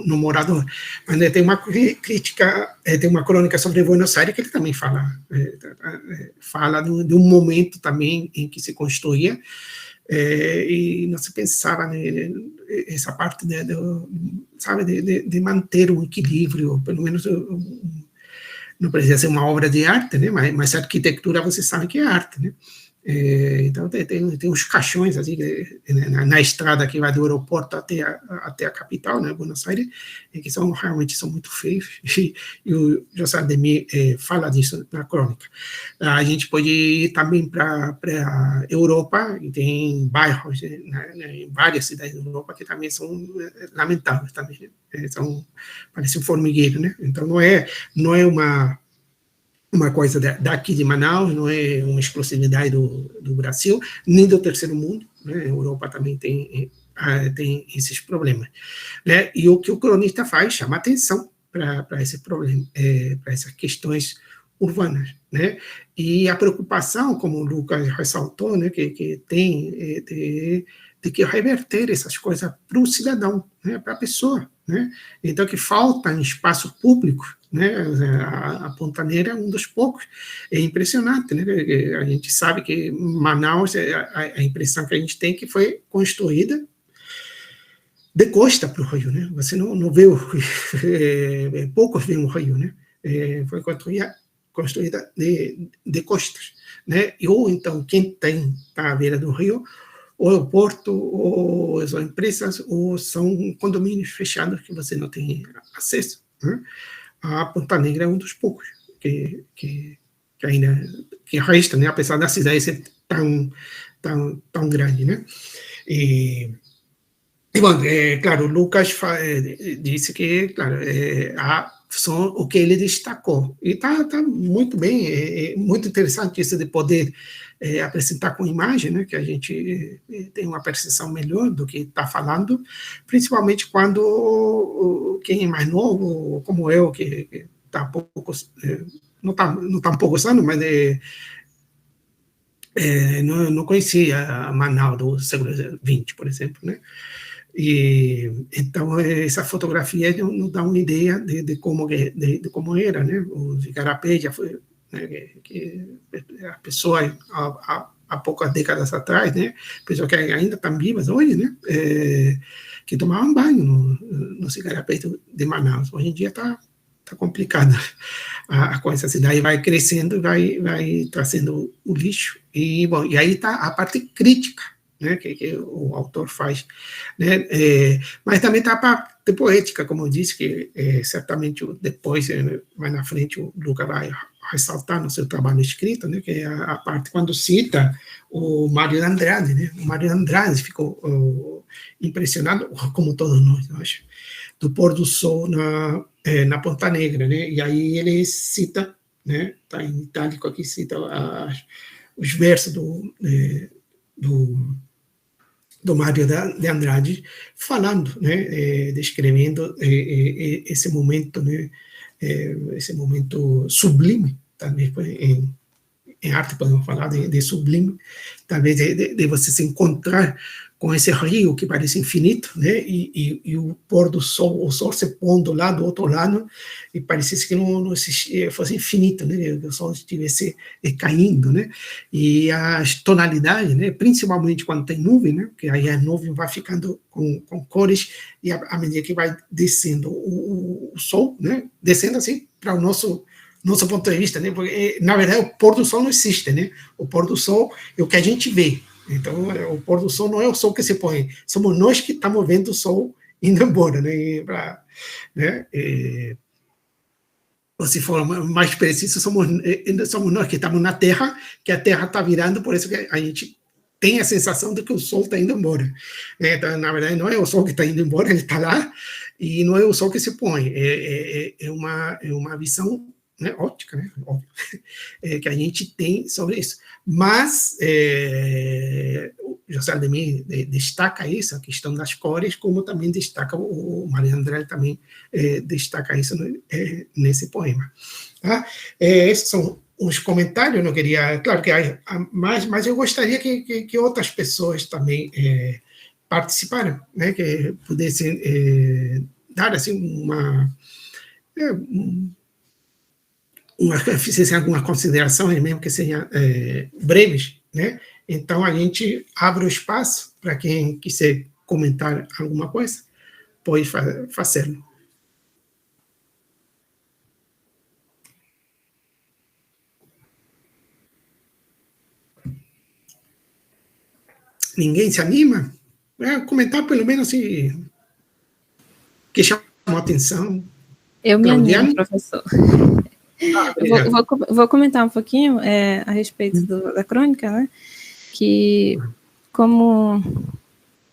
Speaker 1: no morador. Mas tem uma crítica, tem uma crônica sobre Buenos Aires que ele também fala de um momento também em que se construía, e não se pensava, né, essa parte de manter um equilíbrio, pelo menos não precisa ser uma obra de arte, né, mas a arquitetura você sabe que é arte, né. Então tem uns caixões assim, na estrada que vai do aeroporto até a capital, né, Buenos Aires, que realmente são muito feios, e o José Aldemir fala disso na crônica. A gente pode ir também para a Europa, e tem bairros, em várias cidades da Europa que também são lamentáveis também, né? Parece um formigueiro, né? Então não é uma coisa daqui de Manaus, não é uma exclusividade do Brasil, nem do terceiro mundo, né? A Europa também tem esses problemas, né? E o que o cronista faz, chama atenção para esse problema, para essas questões urbanas, né? E a preocupação, como o Lucas ressaltou, né, que tem de que reverter essas coisas para o cidadão, né, para a pessoa, né? Então, que falta em espaço público, né? A Ponta Negra é um dos poucos. É impressionante, né? A gente sabe que Manaus, a impressão que a gente tem que foi construída de costa para o rio, né? Você não vê o rio, poucos veem o rio, né? Foi construída de costas, né? Ou então quem está à beira do rio, ou é o porto, ou são empresas, ou são condomínios fechados que você não tem acesso, né? A Ponta Negra é um dos poucos que ainda que resta, né? Apesar da cidade ser tão grande, né? E bom, claro, o Lucas disse que, claro, são o que ele destacou. E está muito bem, muito interessante isso de poder apresentar com imagem, né, que a gente tem uma percepção melhor do que está falando, principalmente quando quem é mais novo, como eu, que está poucos, não tá um poucos anos, mas não conhecia Manaus do século XX, por exemplo, né? E então essa fotografia nos dá uma ideia de como era, né? Os igarapés já foi, né, que a pessoa há poucas décadas atrás, né? Pessoas que ainda estão vivas hoje, né? Que tomavam banho nos igarapés de Manaus. Hoje em dia está complicado a coisa. A cidade vai crescendo, vai trazendo o lixo e bom, e aí está a parte crítica, né, que o autor faz, né, mas também está a parte poética, como eu disse, que certamente depois, mais na frente, o Luca vai ressaltar no seu trabalho escrito, né, que é a parte quando cita o Mário de Andrade, né, o Mário de Andrade ficou impressionado, como todos nós, eu acho, do pôr do sol na Ponta Negra, né, e aí ele cita, né, está em itálico aqui, cita os versos do Mário de Andrade, falando, né, descrevendo esse momento, né, esse momento sublime, talvez em arte podemos falar de sublime, talvez de você se encontrar com esse rio que parece infinito, né, e o pôr do sol, o sol se pondo lá do outro lado, e parecesse que não existia, fosse infinito, né, que o sol estivesse caindo, né, e as tonalidades, né, principalmente quando tem nuvem, né, porque aí a nuvem vai ficando com cores, e à medida que vai descendo o sol, né, descendo assim para o nosso ponto de vista, né, porque na verdade o pôr do sol não existe, né, o pôr do sol é o que a gente vê. Então, o pôr do sol não é o sol que se põe, somos nós que estamos vendo o sol indo embora, né? Ou se for mais preciso, somos nós que estamos na Terra, que a Terra está virando, por isso que a gente tem a sensação de que o sol está indo embora. Então, na verdade, não é o sol que está indo embora, ele está lá, e não é o sol que se põe, é uma visão, né, óptica, né, óbvio, que a gente tem sobre isso. Mas o José Aldemir destaca isso, a questão das cores, como também destaca o Mário André também destaca isso nesse poema. Tá? Esses são uns comentários, eu não queria, claro que há mais, mas eu gostaria que outras pessoas também participaram, né, que pudessem dar assim fizessem algumas considerações, mesmo que sejam breves, né? Então a gente abre o espaço para quem quiser comentar alguma coisa, pode fazê-lo. Ninguém se anima? Comentar pelo menos assim, que chamou a atenção.
Speaker 2: Eu me animo, professor. Vou comentar um pouquinho a respeito da crônica, né? Que, como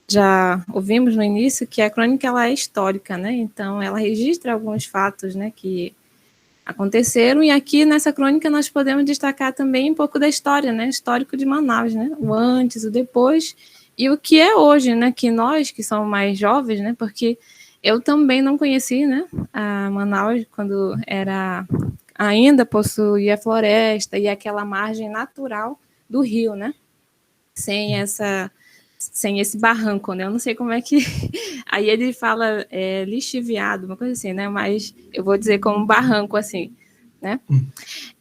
Speaker 2: já ouvimos no início, que a crônica ela é histórica, né? Então, ela registra alguns fatos, né, que aconteceram, e aqui nessa crônica nós podemos destacar também um pouco da história, né? Histórico de Manaus, né? O antes, o depois, e o que é hoje, né? Que nós, que somos mais jovens, né? Porque eu também não conheci, né, a Manaus quando ainda possuía floresta e aquela margem natural do rio, né? Sem sem esse barranco, né? Eu não sei como é que... Aí ele fala lixiviado, uma coisa assim, né? Mas eu vou dizer como barranco, assim, né?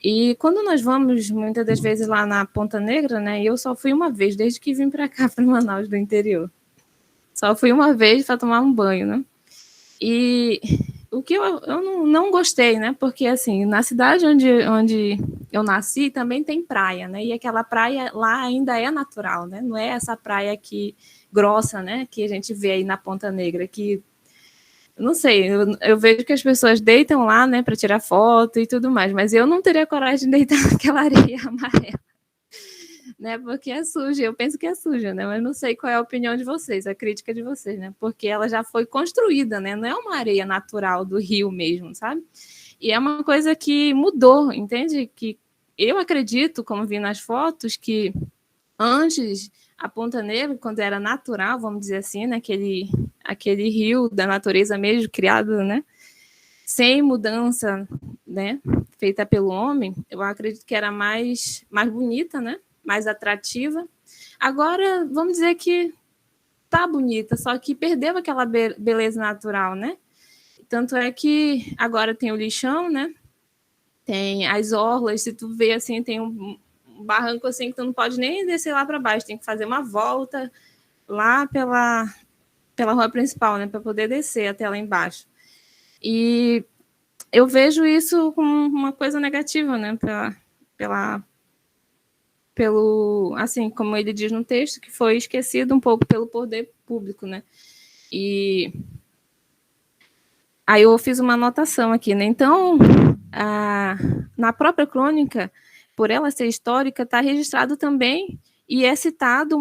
Speaker 2: E quando nós vamos, muitas das vezes, lá na Ponta Negra, né? Eu só fui uma vez, desde que vim para cá, para Manaus, do interior. Só fui uma vez para tomar um banho, né? E o que eu não gostei, né? Porque, assim, na cidade onde eu nasci, também tem praia, né? E aquela praia lá ainda é natural, né? Não é essa praia grossa, né? Que a gente vê aí na Ponta Negra, que, não sei, eu vejo que as pessoas deitam lá, né? Para tirar foto e tudo mais, mas eu não teria coragem de deitar naquela areia amarela, né? Porque é suja, eu penso que é suja, né? Mas não sei qual é a opinião de vocês, a crítica de vocês, né? Porque ela já foi construída, né? Não é uma areia natural do rio mesmo, sabe? E é uma coisa que mudou, entende? Que eu acredito, como vi nas fotos, que antes a Ponta Negra, quando era natural, vamos dizer assim, né? Aquele rio da natureza mesmo, criado, né? Sem mudança, né? Feita pelo homem, eu acredito que era mais bonita, né? Mais atrativa. Agora, vamos dizer que tá bonita, só que perdeu aquela beleza natural, né? Tanto é que agora tem o lixão, né? Tem as orlas, se tu vê assim, tem um barranco assim que tu não pode nem descer lá para baixo, tem que fazer uma volta lá pela rua principal, né? Para poder descer até lá embaixo. E eu vejo isso como uma coisa negativa, né? Pelo, assim, como ele diz no texto, que foi esquecido um pouco pelo poder público, né? E aí eu fiz uma anotação aqui, né? Então, na própria crônica, por ela ser histórica, está registrado também e é citado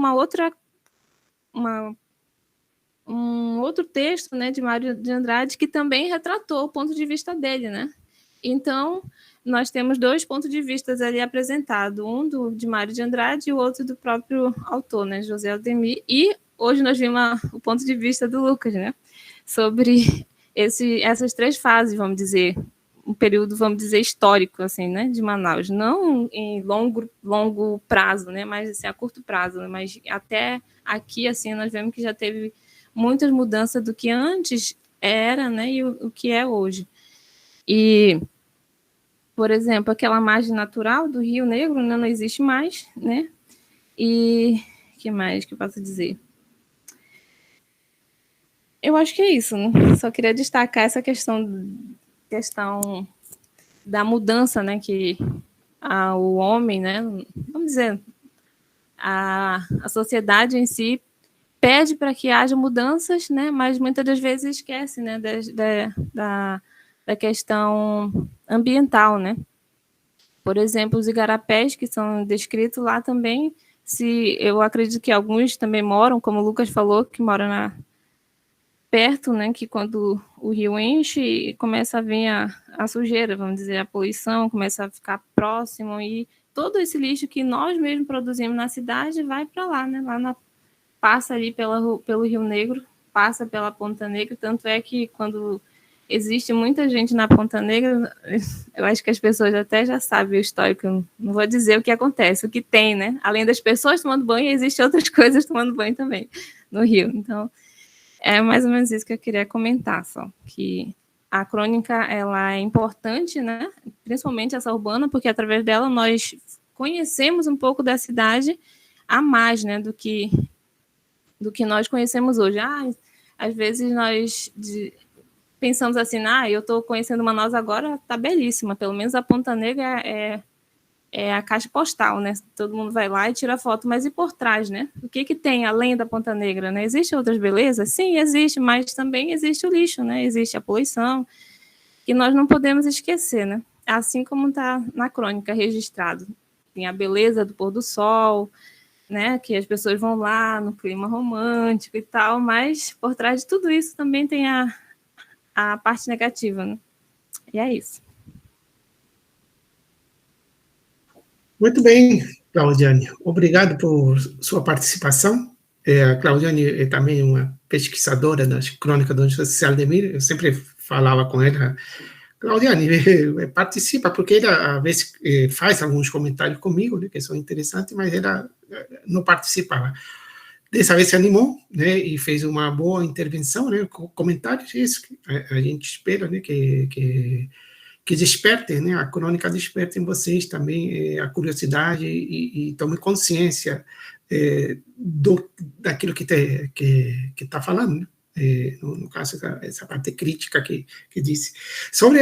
Speaker 2: um outro texto, né, de Mário de Andrade, que também retratou o ponto de vista dele, né? Então, nós temos dois pontos de vista ali apresentados, um de Mário de Andrade e o outro do próprio autor, né, José Aldemir, e hoje nós vimos o ponto de vista do Lucas, né, sobre essas três fases, vamos dizer, um período, vamos dizer, histórico, assim, né, de Manaus, não em longo prazo, né, mas assim, a curto prazo, né, mas até aqui, assim, nós vemos que já teve muitas mudanças do que antes era, né, e o que é hoje. E, por exemplo, aquela margem natural do Rio Negro, né, não existe mais, né? E o que mais que eu posso dizer? Eu acho que é isso, né? Só queria destacar essa questão da mudança, né, que o homem, né, vamos dizer, a sociedade em si pede para que haja mudanças, né, mas muitas das vezes esquece, né, da questão ambiental, né? Por exemplo, os igarapés que são descritos lá também, eu acredito que alguns também moram, como o Lucas falou, que mora perto, né, que quando o rio enche, começa a vir a sujeira, vamos dizer, a poluição, começa a ficar próximo, e todo esse lixo que nós mesmos produzimos na cidade vai para lá, né, passa ali pelo Rio Negro, passa pela Ponta Negra, tanto é que quando existe muita gente na Ponta Negra, eu acho que as pessoas até já sabem o histórico, não vou dizer o que acontece, o que tem, né? Além das pessoas tomando banho, existem outras coisas tomando banho também no Rio. Então, é mais ou menos isso que eu queria comentar, só, que a crônica, ela é importante, né? Principalmente essa urbana, porque através dela nós conhecemos um pouco da cidade a mais, né, do que nós conhecemos hoje. Às vezes nós pensamos assim, eu estou conhecendo Manaus agora, está belíssima, pelo menos a Ponta Negra é a caixa postal, né? Todo mundo vai lá e tira foto, mas e por trás, né? O que tem além da Ponta Negra, né? Existem outras belezas? Sim, existe, mas também existe o lixo, né? Existe a poluição, que nós não podemos esquecer, né? Assim como está na crônica registrado. Tem a beleza do pôr do sol, né, que as pessoas vão lá no clima romântico e tal, mas por trás de tudo isso também tem a parte negativa, né? E é isso.
Speaker 1: Muito bem, Claudiane. Obrigado por sua participação. A Claudiane é também uma pesquisadora das crônicas do José Aldemir. Eu sempre falava com ela, Claudiane, participa, porque ela, às vezes, faz alguns comentários comigo, né, que são interessantes, mas ela não participava. dessa vez se animou, né, e fez uma boa intervenção, né, com comentários, isso que a gente espera, né, que despertem, né, a crônica desperte em vocês também a curiosidade e tomem consciência daquilo que está falando, né? No caso, essa parte crítica que disse. Sobre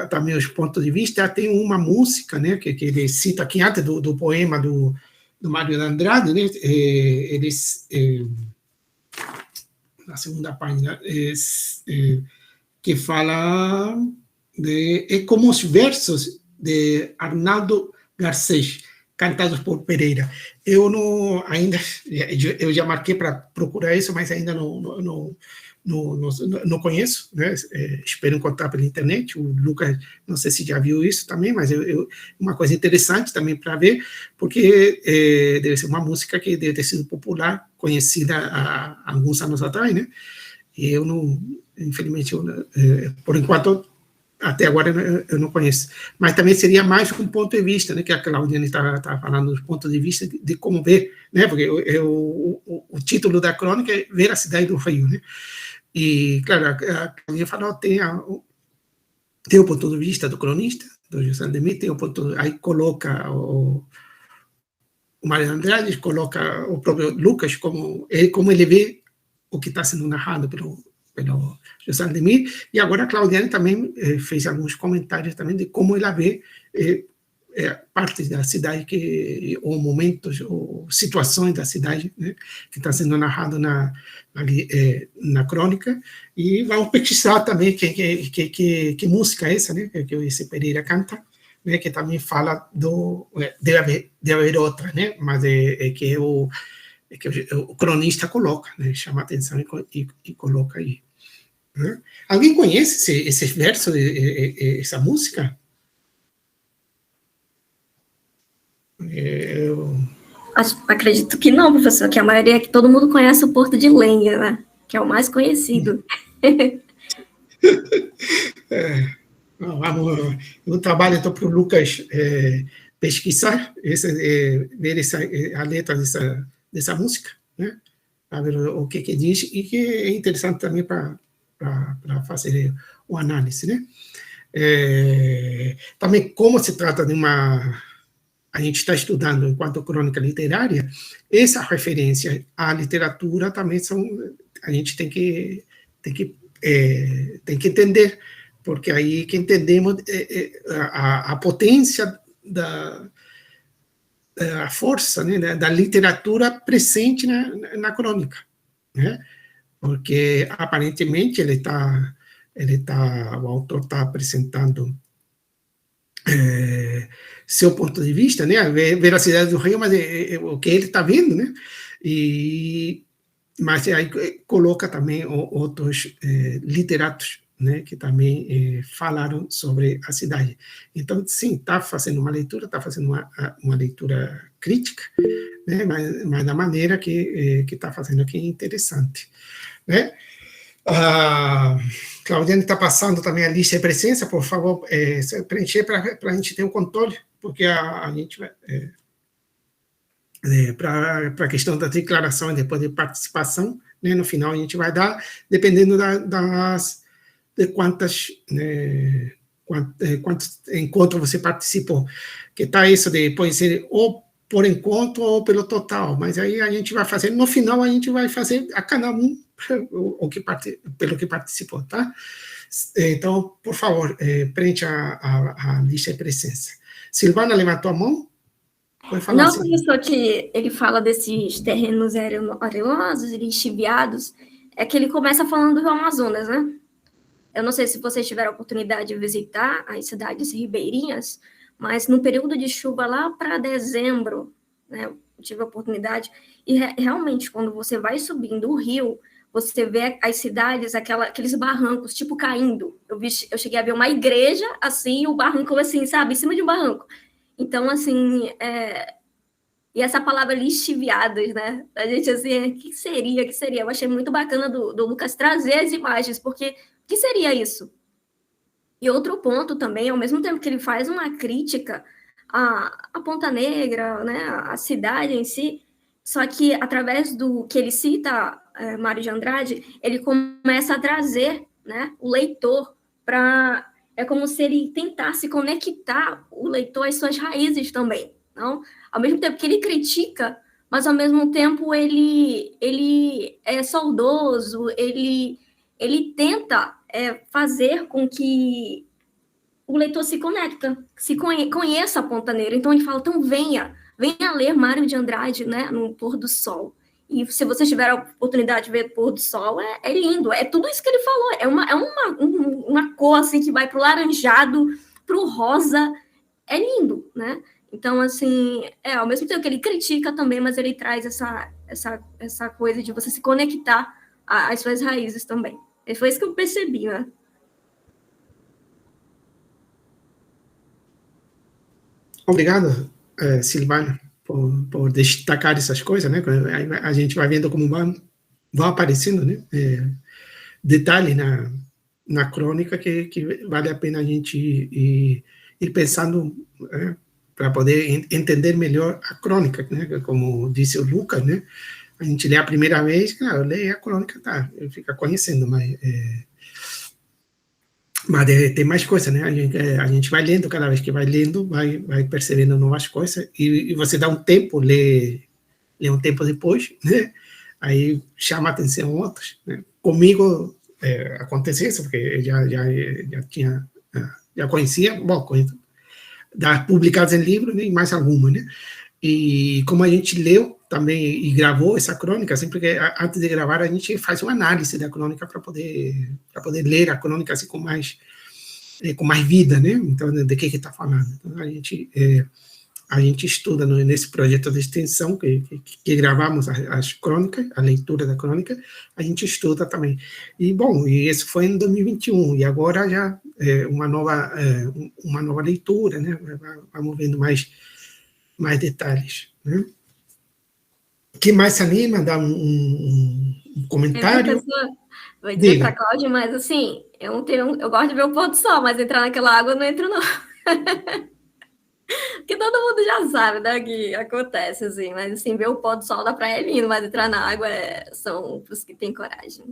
Speaker 1: também os pontos de vista, tem uma música, né, que ele cita aqui antes do poema do Mário de Andrade, né, na segunda página, que fala é como os versos de Arnaldo Garcês, cantados por Pereira. Eu já marquei para procurar isso, mas ainda não conheço, né? Espero encontrar pela internet. O Lucas, não sei se já viu isso também, mas uma coisa interessante também para ver, porque deve ser uma música que deve ter sido popular, conhecida há alguns anos atrás, né? E eu não, infelizmente, por enquanto, até agora eu não conheço. Mas também seria mais um ponto de vista, né, que a Claudiane está falando, dos pontos de vista de como ver, né, porque o título da crônica é Ver a Cidade do Rio, né, e, claro, a Claudiane falou, tem o ponto de vista do cronista, do José Aldemir, tem o ponto, aí coloca o Mário Andrade, coloca o próprio Lucas, como ele vê o que está sendo narrado pelo José Aldemir, e agora a Claudiane também fez alguns comentários também de como ela vê partes da cidade, ou momentos, ou situações da cidade, né, que está sendo narrado na crônica, e vamos pesquisar também que música é essa, né, que esse Pereira canta, né, que também fala deve haver outra, né, mas que o cronista coloca, né, chama a atenção e coloca aí. Né? Alguém conhece esse verso, essa música?
Speaker 4: Acredito que não, professor, que a maioria, que todo mundo conhece o Porto de Lenha, né? Que é o mais conhecido.
Speaker 1: Eu trabalho então para o Lucas pesquisar, ver a letra dessa música, né? Para ver o que diz, e que é interessante também para fazer o análise, né? Também, como se trata de a gente está estudando enquanto crônica literária, essa referência à literatura também a gente tem que entender, porque aí que entendemos a potência a força, né, da literatura presente na crônica, né? Porque aparentemente o autor está apresentando seu ponto de vista, né, ver a cidade do Rio, mas o que ele está vendo, né, mas aí coloca também outros literatos, né, que também falaram sobre a cidade. Então, sim, está fazendo uma leitura, está fazendo uma leitura crítica, né, mas da maneira que está fazendo aqui é interessante, né. Claudiane está passando também a lista de presença, por favor, preencher para a gente ter o controle, porque a gente vai... para a questão da declaração e depois de participação, né, no final a gente vai dar, dependendo de quantos encontros você participou, que está isso de pode ser ou por encontro ou pelo total, mas aí a gente vai fazer, no final a gente vai fazer a cada um pelo que participou, tá? Então, por favor, preencha a lista de presença. Silvana levantou a mão?
Speaker 4: Não, assim. Professor, que ele fala desses terrenos arenosos e lixiviados, é que ele começa falando do Amazonas, né? Eu não sei se vocês tiveram a oportunidade de visitar as cidades ribeirinhas, mas no período de chuva lá para dezembro, né, eu tive a oportunidade, e realmente, quando você vai subindo o rio, você vê as cidades, aqueles barrancos, tipo, caindo. Eu cheguei a ver uma igreja, assim, o barranco, assim, sabe, em cima de um barranco. Então, assim, e essa palavra lixiviadas, né? A gente, assim, que seria? Eu achei muito bacana do Lucas trazer as imagens, porque o que seria isso? E outro ponto também, ao mesmo tempo que ele faz uma crítica à Ponta Negra, né, à cidade em si, Só que, através do que ele cita, Mário de Andrade, ele começa a trazer, né, o leitor para... É como se ele tentasse conectar o leitor às suas raízes também. Não? Ao mesmo tempo que ele critica, mas, ao mesmo tempo, ele é saudoso, ele tenta fazer com que o leitor se conheça a Ponta Negra. Então, ele fala, então venha ler Mário de Andrade, né, no pôr do sol. E se você tiver a oportunidade de ver o pôr do sol, é lindo. É tudo isso que ele falou. É uma cor assim, que vai para o laranjado, para o rosa. É lindo, né? Então, assim, ao mesmo tempo que ele critica também, mas ele traz essa coisa de você se conectar às suas raízes também. E foi isso que eu percebi, né?
Speaker 1: Obrigado, Silvana, por destacar essas coisas, né? A gente vai vendo como vão aparecendo, né? Detalhes na crônica que vale a pena a gente ir pensando, para poder entender melhor a crônica, né? Como disse o Lucas, né? A gente lê a primeira vez, claro, lê a crônica, tá? Fica conhecendo, mas tem mais coisas, né? A gente vai lendo, cada vez que vai lendo, vai percebendo novas coisas, e você dá um tempo, lê um tempo depois, né? Aí chama a atenção outros, né? Comigo aconteceu isso, porque eu já conhecia, bom, publicados em livro, né, e mais alguma, né? E como a gente leu também e gravou essa crônica, sempre que antes de gravar a gente faz uma análise da crônica para poder ler a crônica assim com mais vida, né? Então, de que está falando? Então, a gente estuda nesse projeto de extensão que gravamos as crônicas, a leitura da crônica, a gente estuda também. E, bom, isso foi em 2021, e agora já uma nova leitura, né? Vamos vendo mais detalhes, né? O que mais se anima? Dá um comentário?
Speaker 4: Vou dizer para a Cláudia, mas assim, eu gosto de ver o pôr do sol, mas entrar naquela água eu não entro, não. Porque todo mundo já sabe, né, que acontece, assim, mas assim, ver o pôr do sol da praia é lindo, mas entrar na água são os que têm coragem.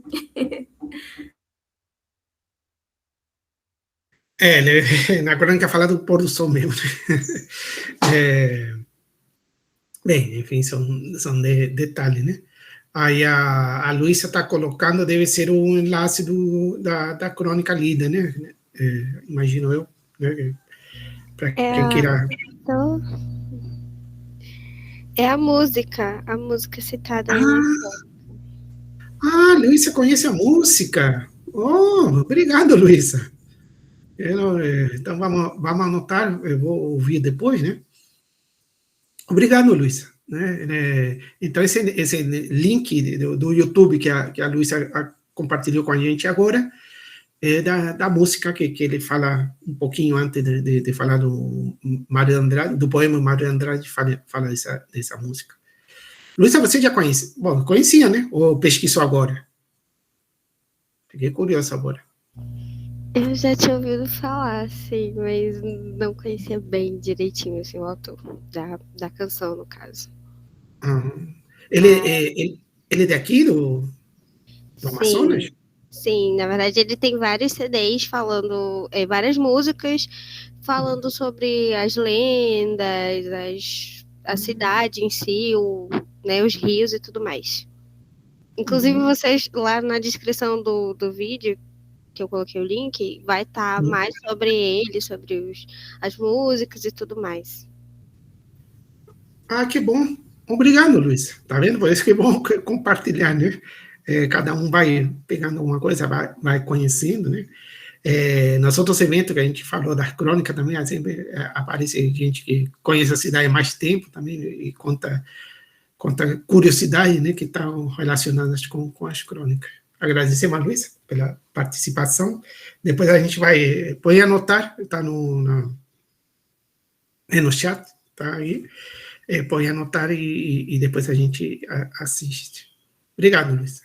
Speaker 1: Na crônica fala do pôr do sol mesmo. Bem, enfim, são detalhes, né? Aí a Luísa está colocando, deve ser um enlace da crônica lida, né? Imagino eu, né? Para quem queira...
Speaker 5: Então, é a música citada aí.
Speaker 1: Luísa conhece a música. Oh, obrigado, Luísa. Então, vamos anotar, eu vou ouvir depois, né? Obrigado, Luísa. Né? Então, esse link do YouTube que a Luísa compartilhou com a gente agora é da música que ele fala um pouquinho antes de falar do Mário Andrade, do poema Mário Andrade, fala dessa música. Luísa, você já conhece? Bom, conhecia, né? Ou pesquisou agora? Fiquei curioso agora.
Speaker 5: Eu já tinha ouvido falar, sim, mas não conhecia bem direitinho assim, o autor da canção, no caso.
Speaker 1: Ele é daqui, do Amazonas?
Speaker 5: Sim, na verdade ele tem vários CDs falando, várias músicas falando sobre as lendas, a cidade em si, né, os rios e tudo mais. Inclusive vocês, lá na descrição do vídeo, que eu coloquei o link, vai estar mais sobre ele, sobre as músicas e tudo mais.
Speaker 1: Que bom. Obrigado, Luísa. Tá vendo? Por isso que é bom compartilhar, né? Cada um vai pegando alguma coisa, vai conhecendo, né? Nos outros eventos que a gente falou das crônicas também, sempre aparece gente que conhece a cidade há mais tempo também e conta curiosidades, né, que estão relacionadas com as crônicas. Agradecemos a Luísa pela participação. Depois a gente pode anotar, está no chat, tá aí. Pode anotar e depois a gente assiste. Obrigado, Luísa.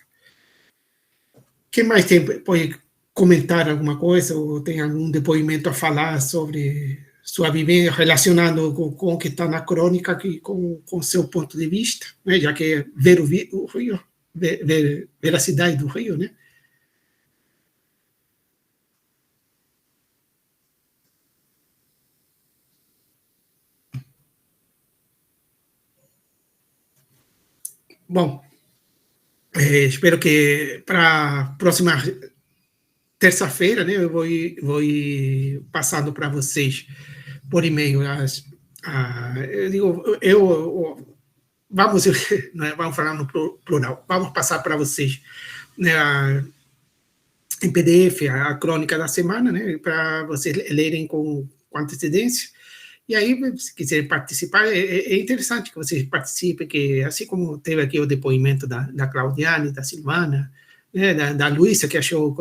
Speaker 1: Quem mais pode comentar alguma coisa ou tem algum depoimento a falar sobre sua vivência, relacionando com o que está na crônica aqui, com seu ponto de vista, né? Já que é ver o Rio, ver a cidade do Rio, né? Bom, espero que para a próxima terça-feira, né, eu vou ir passando para vocês por e-mail vamos vamos falar no plural, vamos passar para vocês, né, em PDF a crônica da semana, né, para vocês lerem com antecedência. E aí, se quiser participar, é interessante que vocês participem, que assim como teve aqui o depoimento da Claudiane, da Silvana, né, da Luísa, que achou,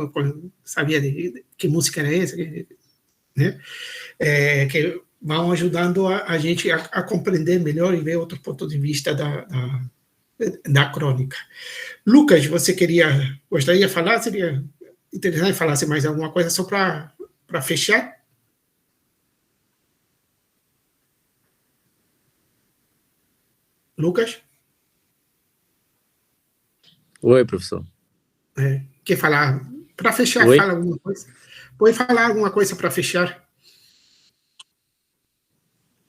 Speaker 1: sabia que música era essa, né, que vão ajudando a gente a compreender melhor e ver outro ponto de vista da crônica. Lucas, você gostaria de falar? Seria interessante falar mais alguma coisa só para fechar? Lucas?
Speaker 3: Oi, professor.
Speaker 1: Quer falar? Para fechar,
Speaker 3: Oi?
Speaker 1: fala alguma coisa. Pode falar alguma coisa para fechar?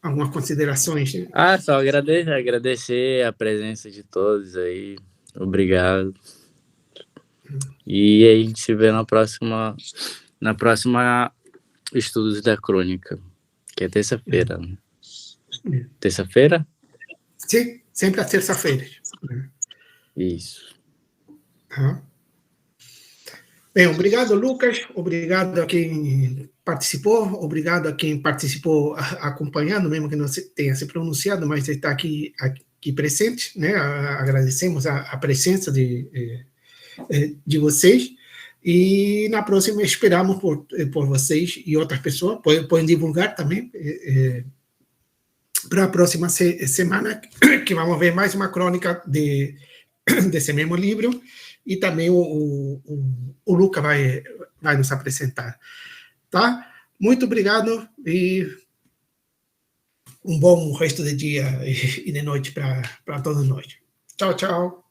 Speaker 1: Algumas considerações? Né?
Speaker 3: Só agradecer a presença de todos aí. Obrigado. E a gente se vê na próxima Estudos da Crônica, que é terça-feira. Né? Terça-feira?
Speaker 1: Sim, sempre às terça-feiras.
Speaker 3: Isso.
Speaker 1: Bem, obrigado, Lucas. Obrigado a quem participou. Obrigado a quem participou acompanhando, mesmo que não tenha se pronunciado, mas está aqui presente. Né? Agradecemos a presença de vocês. E na próxima esperamos por vocês e outras pessoas. Podem divulgar também. Para a próxima semana, que vamos ver mais uma crônica desse mesmo livro, e também o Luca vai nos apresentar. Tá? Muito obrigado e um bom resto de dia e de noite para todos nós. Tchau, tchau.